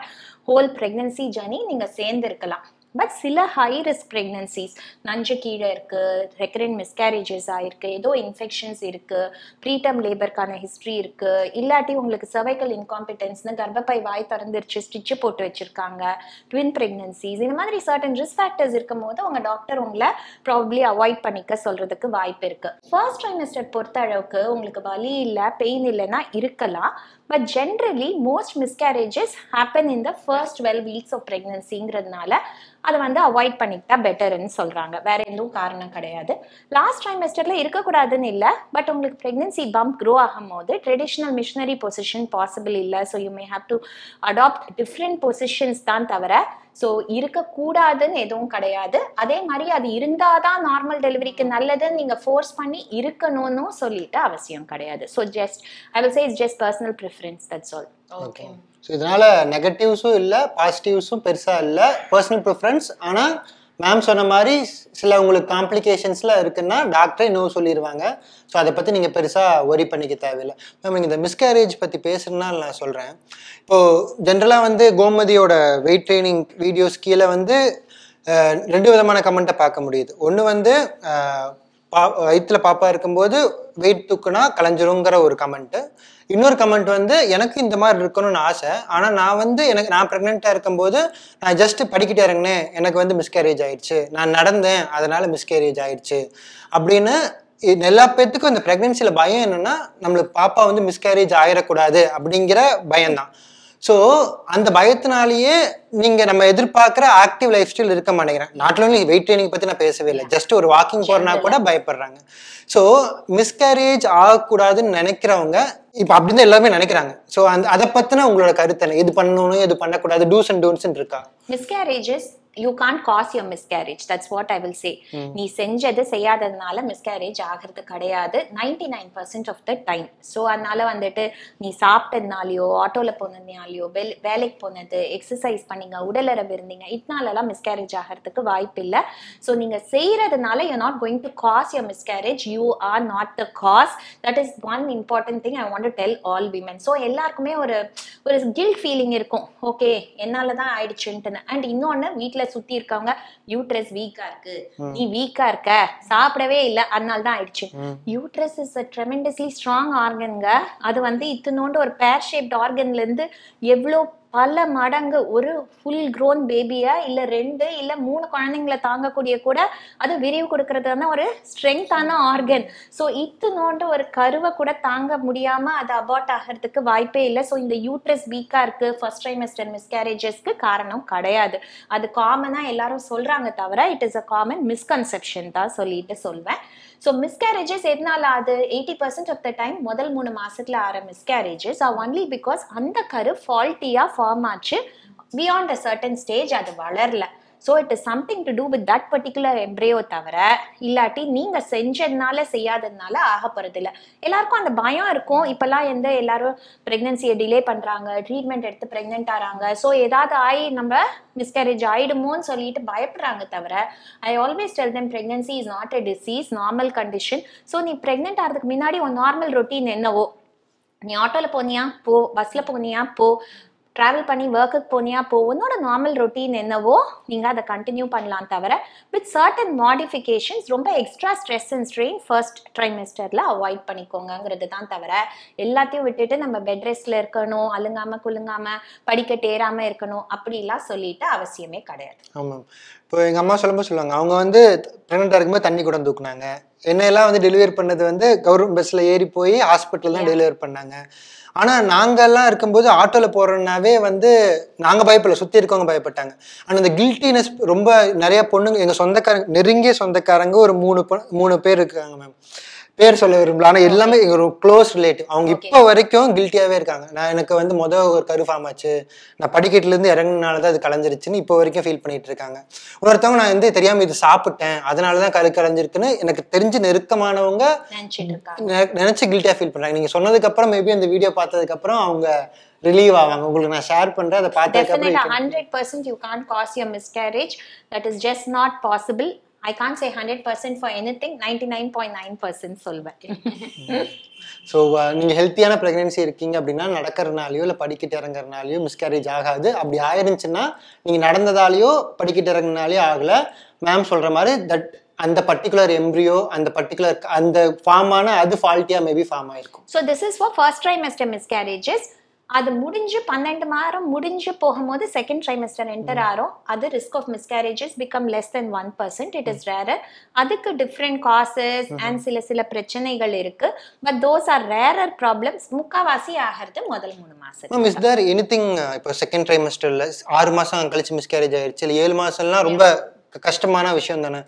whole pregnancy journey நீங்க சேர்ந்து இருக்கலாம். பட் சில ஹை ரிஸ்க் பிரெக்னன்சிஸ், நஞ்சு கீழே இருக்கு, ரெக்கரண்ட் மிஸ்கேரேஜஸ் ஆயிருக்கு, ஏதோ இன்ஃபெக்ஷன்ஸ் இருக்கு, ப்ரீடம் லேபருக்கான ஹிஸ்ட்ரி இருக்கு, இல்லாட்டி உங்களுக்கு சர்வைக்கல் இன்காம்பிட்டன்ஸ்னு கர்ப்பப்பை வாய் திறந்துருச்சு ஸ்டிச்சு போட்டு வச்சிருக்காங்க, ட்வின் பிரெக்னன்சிஸ், இந்த மாதிரி சர்டன் ரிஸ்க் ஃபேக்டர்ஸ் இருக்கும் போது உங்க டாக்டர் உங்களை ப்ராபப்ளி அவாய்ட் பண்ணிக்க சொல்றதுக்கு வாய்ப்பு இருக்கு. ஃபர்ஸ்ட் ட்ரைமெஸ்டர் பொறுத்த அளவுக்கு உங்களுக்கு வலி இல்லை பெயின் இல்லைன்னா இருக்கலாம். But generally most miscarriages happen in the first 12 weeks of ப்ரெக்னன்சிங்கிறதுனால அதை வந்து அவாய்ட் பண்ணிக்கிட்டா பெட்டர்ன்னு சொல்றாங்க. வேற எதுவும் காரணம் கிடையாது. லாஸ்ட் ட்ரைமெஸ்டர்ல இருக்கக்கூடாதுன்னு இல்லை, பட் உங்களுக்கு ப்ரெக்னன்சி பம்ப் க்ரோ ஆகும் போது ட்ரெடிஷ்னல் மிஷனரி பொசிஷன் பாசிபிள் இல்லை. So you may have to adapt different positions தான் தவிர ஸோ இருக்கக்கூடாதுன்னு எதுவும் கிடையாது. அதே மாதிரி அது இருந்தாதான் நார்மல் டெலிவரிக்கு நல்லதுன்னு நீங்க ஃபோர்ஸ் பண்ணி இருக்கணும்னு சொல்லிட்டு அவசியம் கிடையாது. So just I will say it's just personal preference, that's all. Okay. So இதனால நெகட்டிவ்ஸும் இல்லை பாசிட்டிவ்ஸும் பெருசாக இல்லை, பர்சனல் ப்ரிஃபரன்ஸ். ஆனால் மேம் சொன்ன மாதிரி சில உங்களுக்கு காம்ப்ளிகேஷன்ஸ்லாம் இருக்குன்னா டாக்டரே இன்னும் சொல்லிடுவாங்க. ஸோ அதை பற்றி நீங்கள் பெருசாக ஒரி பண்ணிக்க தேவையில்லை. மேம் நீங்கள் இந்த மிஸ்கேரேஜ் பற்றி பேசுகிறதுனால நான் சொல்கிறேன். இப்போது ஜென்ரலாக வந்து கோமதியோட வெயிட் ட்ரைனிங் வீடியோஸ் கீழே வந்து 2 விதமான கமெண்ட்டை பார்க்க முடியுது. ஒன்று வந்து வயிற்றுல பாப்பா இருக்கும்போது வெயிட் தூக்குனா கலைஞ்சிருங்கிற ஒரு கமெண்ட்டு. இன்னொரு கமெண்ட் வந்து எனக்கு இந்த மாதிரி இருக்கணும்னு ஆசை, ஆனால் நான் வந்து நான் ப்ரெக்னெண்ட்டாக இருக்கும்போது நான் ஜஸ்ட் படிக்கிட்டே இறங்கினேன், எனக்கு வந்து மிஸ்கேரேஜ் ஆயிடுச்சு, நான் நடந்தேன் அதனால மிஸ்கேரேஜ் ஆயிடுச்சு அப்படின்னு. எல்லா பேர்த்துக்கும் இந்த ப்ரெக்னென்சியில் பயம் என்னன்னா நம்மளுக்கு பாப்பா வந்து மிஸ்கேரேஜ் ஆயிடக்கூடாது அப்படிங்கிற பயம்தான். ஸோ அந்த பயத்தினாலேயே நம்ம எதிர்பார்க்குற ஆக்டிவ் லைஃப் ஸ்டைல் இருக்க மாட்டேங்கிறேன். நாட் ஒன்லி வெயிட் ட்ரைனிங் பற்றி நான் பேசவே இல்லை, ஜஸ்ட் ஒரு வாக்கிங் போறனா கூட பயப்படுறாங்க. ஸோ மிஸ்கேரேஜ் ஆகக்கூடாதுன்னு நினைக்கிறவங்க இப்போ அப்படிதான் எல்லாருமே நினைக்கிறாங்க. ஸோ அதை பற்றின உங்களோட கருத்து இது பண்ணணும் இது பண்ணக்கூடாது, டூஸ் அண்ட் டோன்ட்ஸ் இருக்கா? Miscarriages you can't cause your miscarriage, that's what I will say. நீ செஞ்சது செய்யாததுனால மிஸ்கேரேஜ் ஆகிறது கிடையாது 99% of the time. ஸோ அதனால வந்துட்டு நீ சாப்பிட்டதுனாலையோ ஆட்டோல போனதுனாலையோ வேலைக்கு போனது எக்ஸசைஸ் பண்ணீங்க உடலுறவு இருந்தீங்க இதனாலலாம் மிஸ்கேரேஜ் ஆகிறதுக்கு வாய்ப்பு இல்லை. ஸோ நீங்க செய்யறதுனால you're not going to cause your miscarriage, you are not the cause. That is one important thing I want to tell all women. So எல்லாருக்குமே ஒரு கில்ட் ஃபீலிங் இருக்கும், ஓகே என்னாலதான் ஆயிடுச்சுன்ட்டு. அண்ட் இன்னொன்னு வீட்டுல சுத்தி இருக்கவங்க யூட்ரஸ் வீக்கா இருக்கு, நீ வீக்கா இருக்க, சாப்பிடவே இல்லை அதனால தான் ஆயிடுச்சு. Uterus is a tremendously strong organங்க. அது வந்து இத்தனோண்டு ஒரு பேர் ஷேப்ட் ஆர்கன்ல இருந்து எவ்வளோ பல மடங்கு ஒரு ஃபுல் க்ரோன் பேபியா இல்லை 2 இல்லை 3 குழந்தைங்களை தாங்கக்கூடிய கூட அது விரிவு கொடுக்கறதுனா ஒரு ஸ்ட்ரென்த்தான ஆர்கன். ஸோ இத்தனோண்டு ஒரு கருவை கூட தாங்க முடியாம அது அபார்ட் ஆகிறதுக்கு வாய்ப்பே இல்லை. ஸோ இந்த யூட்ரஸ் வீக்கா இருக்கு ஃபர்ஸ்ட் ட்ரைமெஸ்டர் மிஸ்கேரேஜஸ்க்கு காரணம் கிடையாது. அது காமனா எல்லாரும் சொல்றாங்க தவிர it is a common misconception தான் சொல்லிட்டு சொல்வேன். ஸோ மிஸ்கேரேஜஸ் எதனால அது 80% ஆஃப் த டைம் முதல் 3 மாசத்துல ஆற மிஸ்கேரேஜஸ் ஆர் ஒன்லி பிகாஸ் அந்த கரு ஃபால்ட்டியா ஃபார்ம் ஆச்சு, பியாண்ட் அ சர்டன் ஸ்டேஜ் அது வளரல. So it is something to do with that particular embryo தவிர இல்லாட்டி நீங்க செஞ்சதுனால செய்யாததுனால ஆக போறது இல்லை. எல்லாருக்கும் அந்த பயம் இருக்கும். இப்பெல்லாம் எல்லாரும் பிரெக்னன்சியை டிலே பண்றாங்க, ட்ரீட்மெண்ட் எடுத்து பிரெக்னென்ட் ஆறாங்க, ஸோ ஏதாவது ஆகி நம்ம மிஸ்கேரேஜ் ஆயிடுமோன்னு சொல்லிட்டு பயப்படுறாங்க தவிர I always tell them pregnancy is not a disease, normal condition. So நீ பிரெக்னென்ட் ஆகிறதுக்கு முன்னாடி உன் நார்மல் ரொட்டீன் என்னவோ, நீ ஆட்டோல போனியா போ, பஸ்ல போனியா போ, ட்ராவல் பண்ணி ஒர்க்குக்கு போனியா போ, உன்னோட நார்மல் ரொட்டீன் என்னவோ நீங்கள் அதை கண்டினியூ பண்ணலாம் தவிர வித் சர்டன் மாடிஃபிகேஷன்ஸ் ரொம்ப extra stress and strain first ட்ரைமெஸ்டரில் அவாய்ட் பண்ணிக்கோங்கிறது தான் தவிர எல்லாத்தையும் விட்டுட்டு நம்ம பெட் ரெஸ்ட்டில் இருக்கணும், அழுங்காமல் குலுங்காமல் படிக்கட்டு ஏறாமல் இருக்கணும் அப்படிலாம் சொல்லிட்டு அவசியமே கிடையாது. ஆமாம். இப்போ எங்கள் அம்மா சொல்லும்போது சொல்லுவாங்க, அவங்க வந்து ப்ரெக்னெண்ட்டாக இருக்கும்போது தண்ணி கூட தூக்குனாங்க. என்னையெல்லாம் வந்து டெலிவரி பண்ணது வந்து கவர்மெண்ட் பஸ்ஸில் ஏறி போய் ஹாஸ்பிட்டல் தான் டெலிவரி பண்ணாங்க. ஆனால் நாங்கள்லாம் இருக்கும்போது ஆட்டோவில் போகிறோன்னாவே வந்து நாங்கள் பயப்படல, சுற்றி இருக்கவங்க பயப்பட்டாங்க. ஆனால் இந்த கில்ட்டினஸ் ரொம்ப நிறைய பொண்ணுங்க, எங்கள் சொந்தக்காரங்க, நெருங்கிய சொந்தக்காரங்க ஒரு 3 பேர் இருக்காங்க மேம். பேர் சொல்ல விரும்பல, ஆனால் எல்லாமே ஒரு க்ளோஸ் ரிலேட்டிவ். அவங்க இப்போ வரைக்கும் கில்ட்டியாகவே இருக்காங்க. எனக்கு வந்து ஒரு கருஃபார்ம் ஆச்சு, நான் படிக்கட்டுலேருந்து இறங்கினால தான் அது கலைஞ்சிருச்சுன்னு இப்போ வரைக்கும் ஃபீல் பண்ணிட்டு இருக்காங்க. இன்னொருத்தவங்க நான் வந்து தெரியாமல் இது சாப்பிட்டேன் அதனால தான் கலைஞ்சிருக்குன்னு எனக்கு தெரிஞ்சு நெருக்கமானவங்க நினச்சி கில்ட்டியாக ஃபீல் பண்ணுறாங்க. நீங்கள் சொன்னதுக்கப்புறம் மேபி அந்த வீடியோ பார்த்ததுக்கப்புறம் அவங்க ரிலீவ் ஆவாங்க. உங்களுக்கு நான் ஷேர் பண்றேன், அதை பார்த்ததுக்கப்புறம் 100% you can't cause your miscarriage. That is just not possible. I can't say 100% for anything. 99.9% சொல்வேன். ஸோ நீங்கள் ஹெல்த்தியான ப்ரெக்னென்சி இருக்கீங்க அப்படின்னா நடக்கிறதுனாலையோ இல்லை படிக்கிட்டு இறங்குறதுனாலையோ மிஸ்கேரேஜ் ஆகாது. அப்படி ஆயிருந்துச்சுன்னா நீங்கள் நடந்ததாலேயோ படிக்கிட்டு இறங்குனாலையோ ஆகலை. மேம் சொல்கிற மாதிரி அந்த பர்டிகுலர் எம்ப்ரியோ அந்த பர்டிகுலர் அந்த ஃபார்ம் ஆன அது ஃபால்ட்டியாக மேபி ஃபார்ம் ஆயிருக்கும். So this is for first trimester miscarriages. அது முடிஞ்சு 12 மாதம் முடிஞ்சு போகும்போது செகண்ட் ட்ரைமெஸ்டர் என்டர் ஆகும். அது risk of miscarriages become less than 1%. It is rarer. அதுக்கு டிஃப்ரெண்ட் காசஸ் அண்ட் சில பிரச்சனைகள் இருக்கு. But those are rarer problems. முக்காவாசி ஆகிறது முதல் 3 மாசம். மேம், இஸ் தேர் எனிதிங் இப்போ செகண்ட் ட்ரைமெஸ்டர்ல 6 மாசம் கழிச்சு மிஸ்கேரேஜ் ஆயிடுச்சு, இல்லை 7 மாசம்லாம் ரொம்ப கஷ்டமான விஷயம் தானே.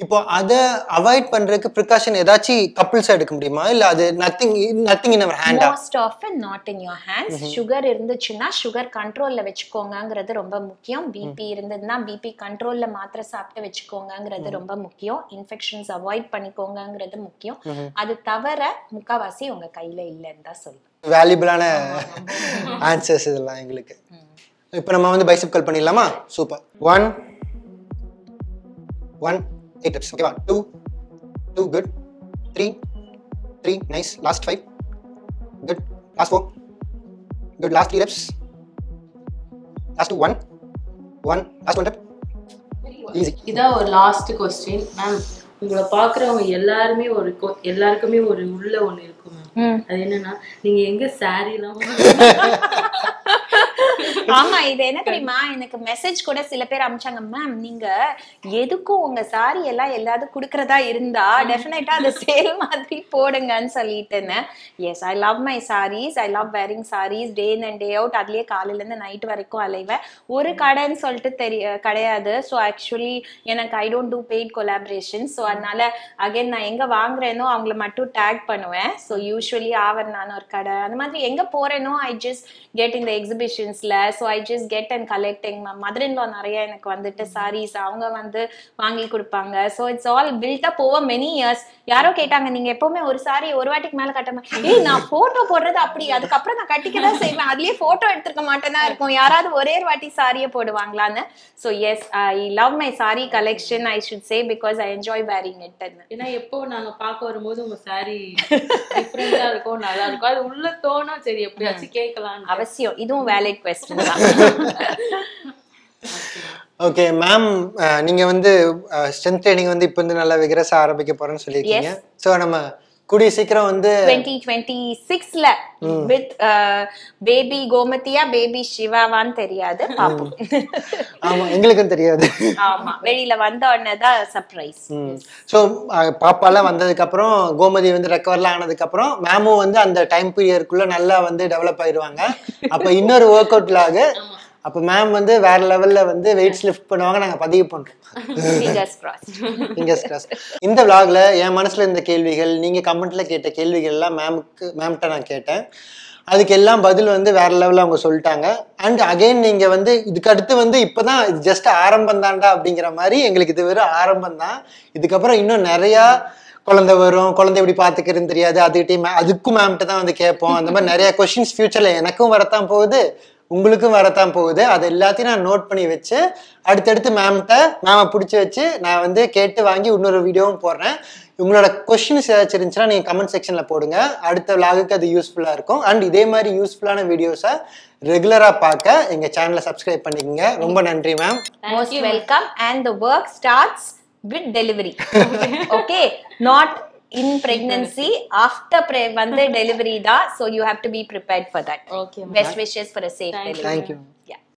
இப்போ அதை அவாய்ட் பண்றதுக்கு ப்ரிகாஷன் ஏதாச்சும் கப்பிள்ஸா எடுக்க முடியுமா, இல்ல அது nothing in our hand? Most often not in your hands. Sugar இருந்துச்சுன்னா சுகர் கண்ட்ரோல்ல வச்சுக்கோங்கங்கிறது ரொம்ப முக்கியம். பிபி இருந்ததுன்னா பிபி கண்ட்ரோல்ல மாத்திரை சாப்பிட்டு வச்சுக்கோங்கங்கிறது ரொம்ப முக்கியம். இன்ஃபெக்ஷன்ஸ் அவாய்ட் பண்ணிக்கோங்கங்கிறது முக்கியம். அது தவிர முக்காவாசி உங்க கையில இல்லைன்னு தான் சொல்லுவேன். வேல்யூபிளான ஆன்சர்ஸ் இதெல்லாம் எங்களுக்கு. இப்போ நம்ம வந்து பைசெப்ட் பண்ணிடலாமா? Super. 1 8 reps. Okay, 2 good, 3 nice, last 5 good, last 4 good, last 3 reps, last 1 last 1 rep, easy. இதான் ஒரு லாஸ்ட் क्वेश्चन மேம். உங்களை பாக்குறவங்க எல்லாருக்குமே ஒரு உள்ள ஒண்ணு இருக்கும் மேம். அது என்னன்னா, நீங்க எங்க சாரி எல்லாம் ஆமா, இது என்ன தெரியுமா, எனக்கு மெசேஜ் கூட சில பேர் அனுப்பிச்சாங்க, மேம் நீங்க எதுக்கும் உங்க சாரி எல்லாம் எல்லாரும் குடுக்கறதா இருந்தா டெஃபினட்டா அது சேல் மாதிரி போடுங்கன்னு சொல்லிட்டுன்னு. Yes, I love my saris. I love wearing saris day in and day out. அதுலயே காலையில இருந்து நைட் வரைக்கும் அலைவேன். ஒரு கடைன்னு சொல்லிட்டு கிடையாது. ஸோ ஆக்சுவலி எனக்கு I don't do paid collaboration. So அதனால அகைன் நான் எங்க வாங்குறேனோ அவங்கள மட்டும் டேக் பண்ணுவேன். ஸோ யூஸ்வலி ஆவர்னான ஒரு கடை அந்த மாதிரி எங்க போறேனோ ஐ ஜஸ்ட் கெட் இந்த எக்ஸிபிஷன்ஸ்ல. So I just get and collecting. Mother in law நிறைய எனக்கு வந்துட்டு சாரீஸ் அவங்க வந்து வாங்கி கொடுப்பாங்க. So it's all built up over many years. யாரோ கேட்டாங்க, நீங்க எப்பவுமே ஒரு சாரி ஒரு வாட்டிக்கு மேல கட்டமா? ஏய், நான் போட்டோ போடுறது அப்படி, அதுக்கப்புறம் நான் கட்டிக்கதான் செய்வேன். அதுலயே போட்டோ எடுத்துக்க மாட்டேன்னா இருக்கும். யாராவது ஒரே வாட்டி சாரியை போடுவாங்களான்னு. So yes, I love my sari collection I should say, because I enjoy wearing it. ஏன்னா எப்போ நாங்க பார்க்க வரும்போது உங்க சாரி டிஃபரெண்டா இருக்கும், நல்லா இருக்கும். அது உள்ள தோணும், சரி எப்படியாச்சும் கேட்கலாம். அவசியம். இதுவும் வேலிட் க்வெஸ்சன் தான். ஓகே மேம், நீங்க வந்து ஸ்ட்ரென்த் ட்ரைனிங் வந்து இப்போ வந்து நல்லா விகரஸா ஆரம்பிக்க போறேன்னு சொல்லியிருக்கீங்க. ஸோ நம்ம கூடிய சீக்கிரம் வந்து 2026ல வித் பேபி கோமதியா பேபி சிவாவான்னு தெரியாது, பாப்போம். ஆமா, எங்களுக்கும் தெரியாது. ஆமா, வெளியில வந்த உடனே தான் சர்ப்ரைஸ். ஸோ பாப்பாலாம் வந்ததுக்கு அப்புறம் கோமதி வந்து ரெக்கவர்லாம் ஆனதுக்கு அப்புறம் மேமும் வந்து அந்த டைம் பீரியடுக்குள்ள நல்லா வந்து டெவலப் ஆயிடுவாங்க. அப்ப இன்னொரு ஒர்க் அவுட்லாக அப்ப மேம் வந்து வேற லெவல்ல வந்து வெயிட்ஸ் லிஃப்ட் பண்ணுவாங்க. நாங்க பதிவு பண்றோம். இந்த விளாக்ல என் மனசுல இருந்த கேள்விகள், நீங்க கமெண்ட்ல கேட்ட கேள்விகள் எல்லாம் மேம்கிட்ட நான் கேட்டேன். அதுக்கு எல்லாம் பதில் வந்து வேற லெவல்ல அவங்க சொல்லிட்டாங்க. அண்ட் அகைன் நீங்க வந்து இதுக்கு அடுத்து வந்து இப்பதான் இது ஜஸ்ட் ஆரம்பம் தான்டா அப்படிங்கிற மாதிரி எங்களுக்கு இது வெறும் ஆரம்பம் தான். இதுக்கப்புறம் இன்னும் நிறைய குழந்தை வரும், குழந்தை எப்படி பாத்துக்கிறதுன்னு தெரியாது, அதுக்கும் மேம்கிட்ட தான் வந்து கேட்போம். அந்த மாதிரி நிறைய கொஸ்டின்ஸ் ஃபியூச்சர்ல எனக்கும் வரத்தான் போகுது, உங்களுக்கும் வரத்தான் போகுது. அது எல்லாத்தையும் நான் நோட் பண்ணி வச்சு அடுத்தடுத்து மேமை பிடிச்சி வச்சு நான் வந்து கேட்டு வாங்கி இன்னொரு வீடியோவும் போடுறேன். உங்களோட கொஸ்டின்ஸ் ஏதாச்சும் இருந்துச்சுன்னா நீங்கள் கமெண்ட் செக்ஷனில் போடுங்க. அடுத்த விளாகுக்கு அது யூஸ்ஃபுல்லாக இருக்கும். அண்ட் இதே மாதிரி யூஸ்ஃபுல்லான வீடியோஸை ரெகுலராக பார்க்க எங்கள் சேனலை சப்ஸ்கிரைப் பண்ணிக்கோங்க. ரொம்ப நன்றி ma'am. Most welcome. And the work starts with delivery. Okay, not in pregnancy, after வந்து delivery da, so you have to be prepared for that. Okay, best wishes for a safe delivery. Thank you. Yeah.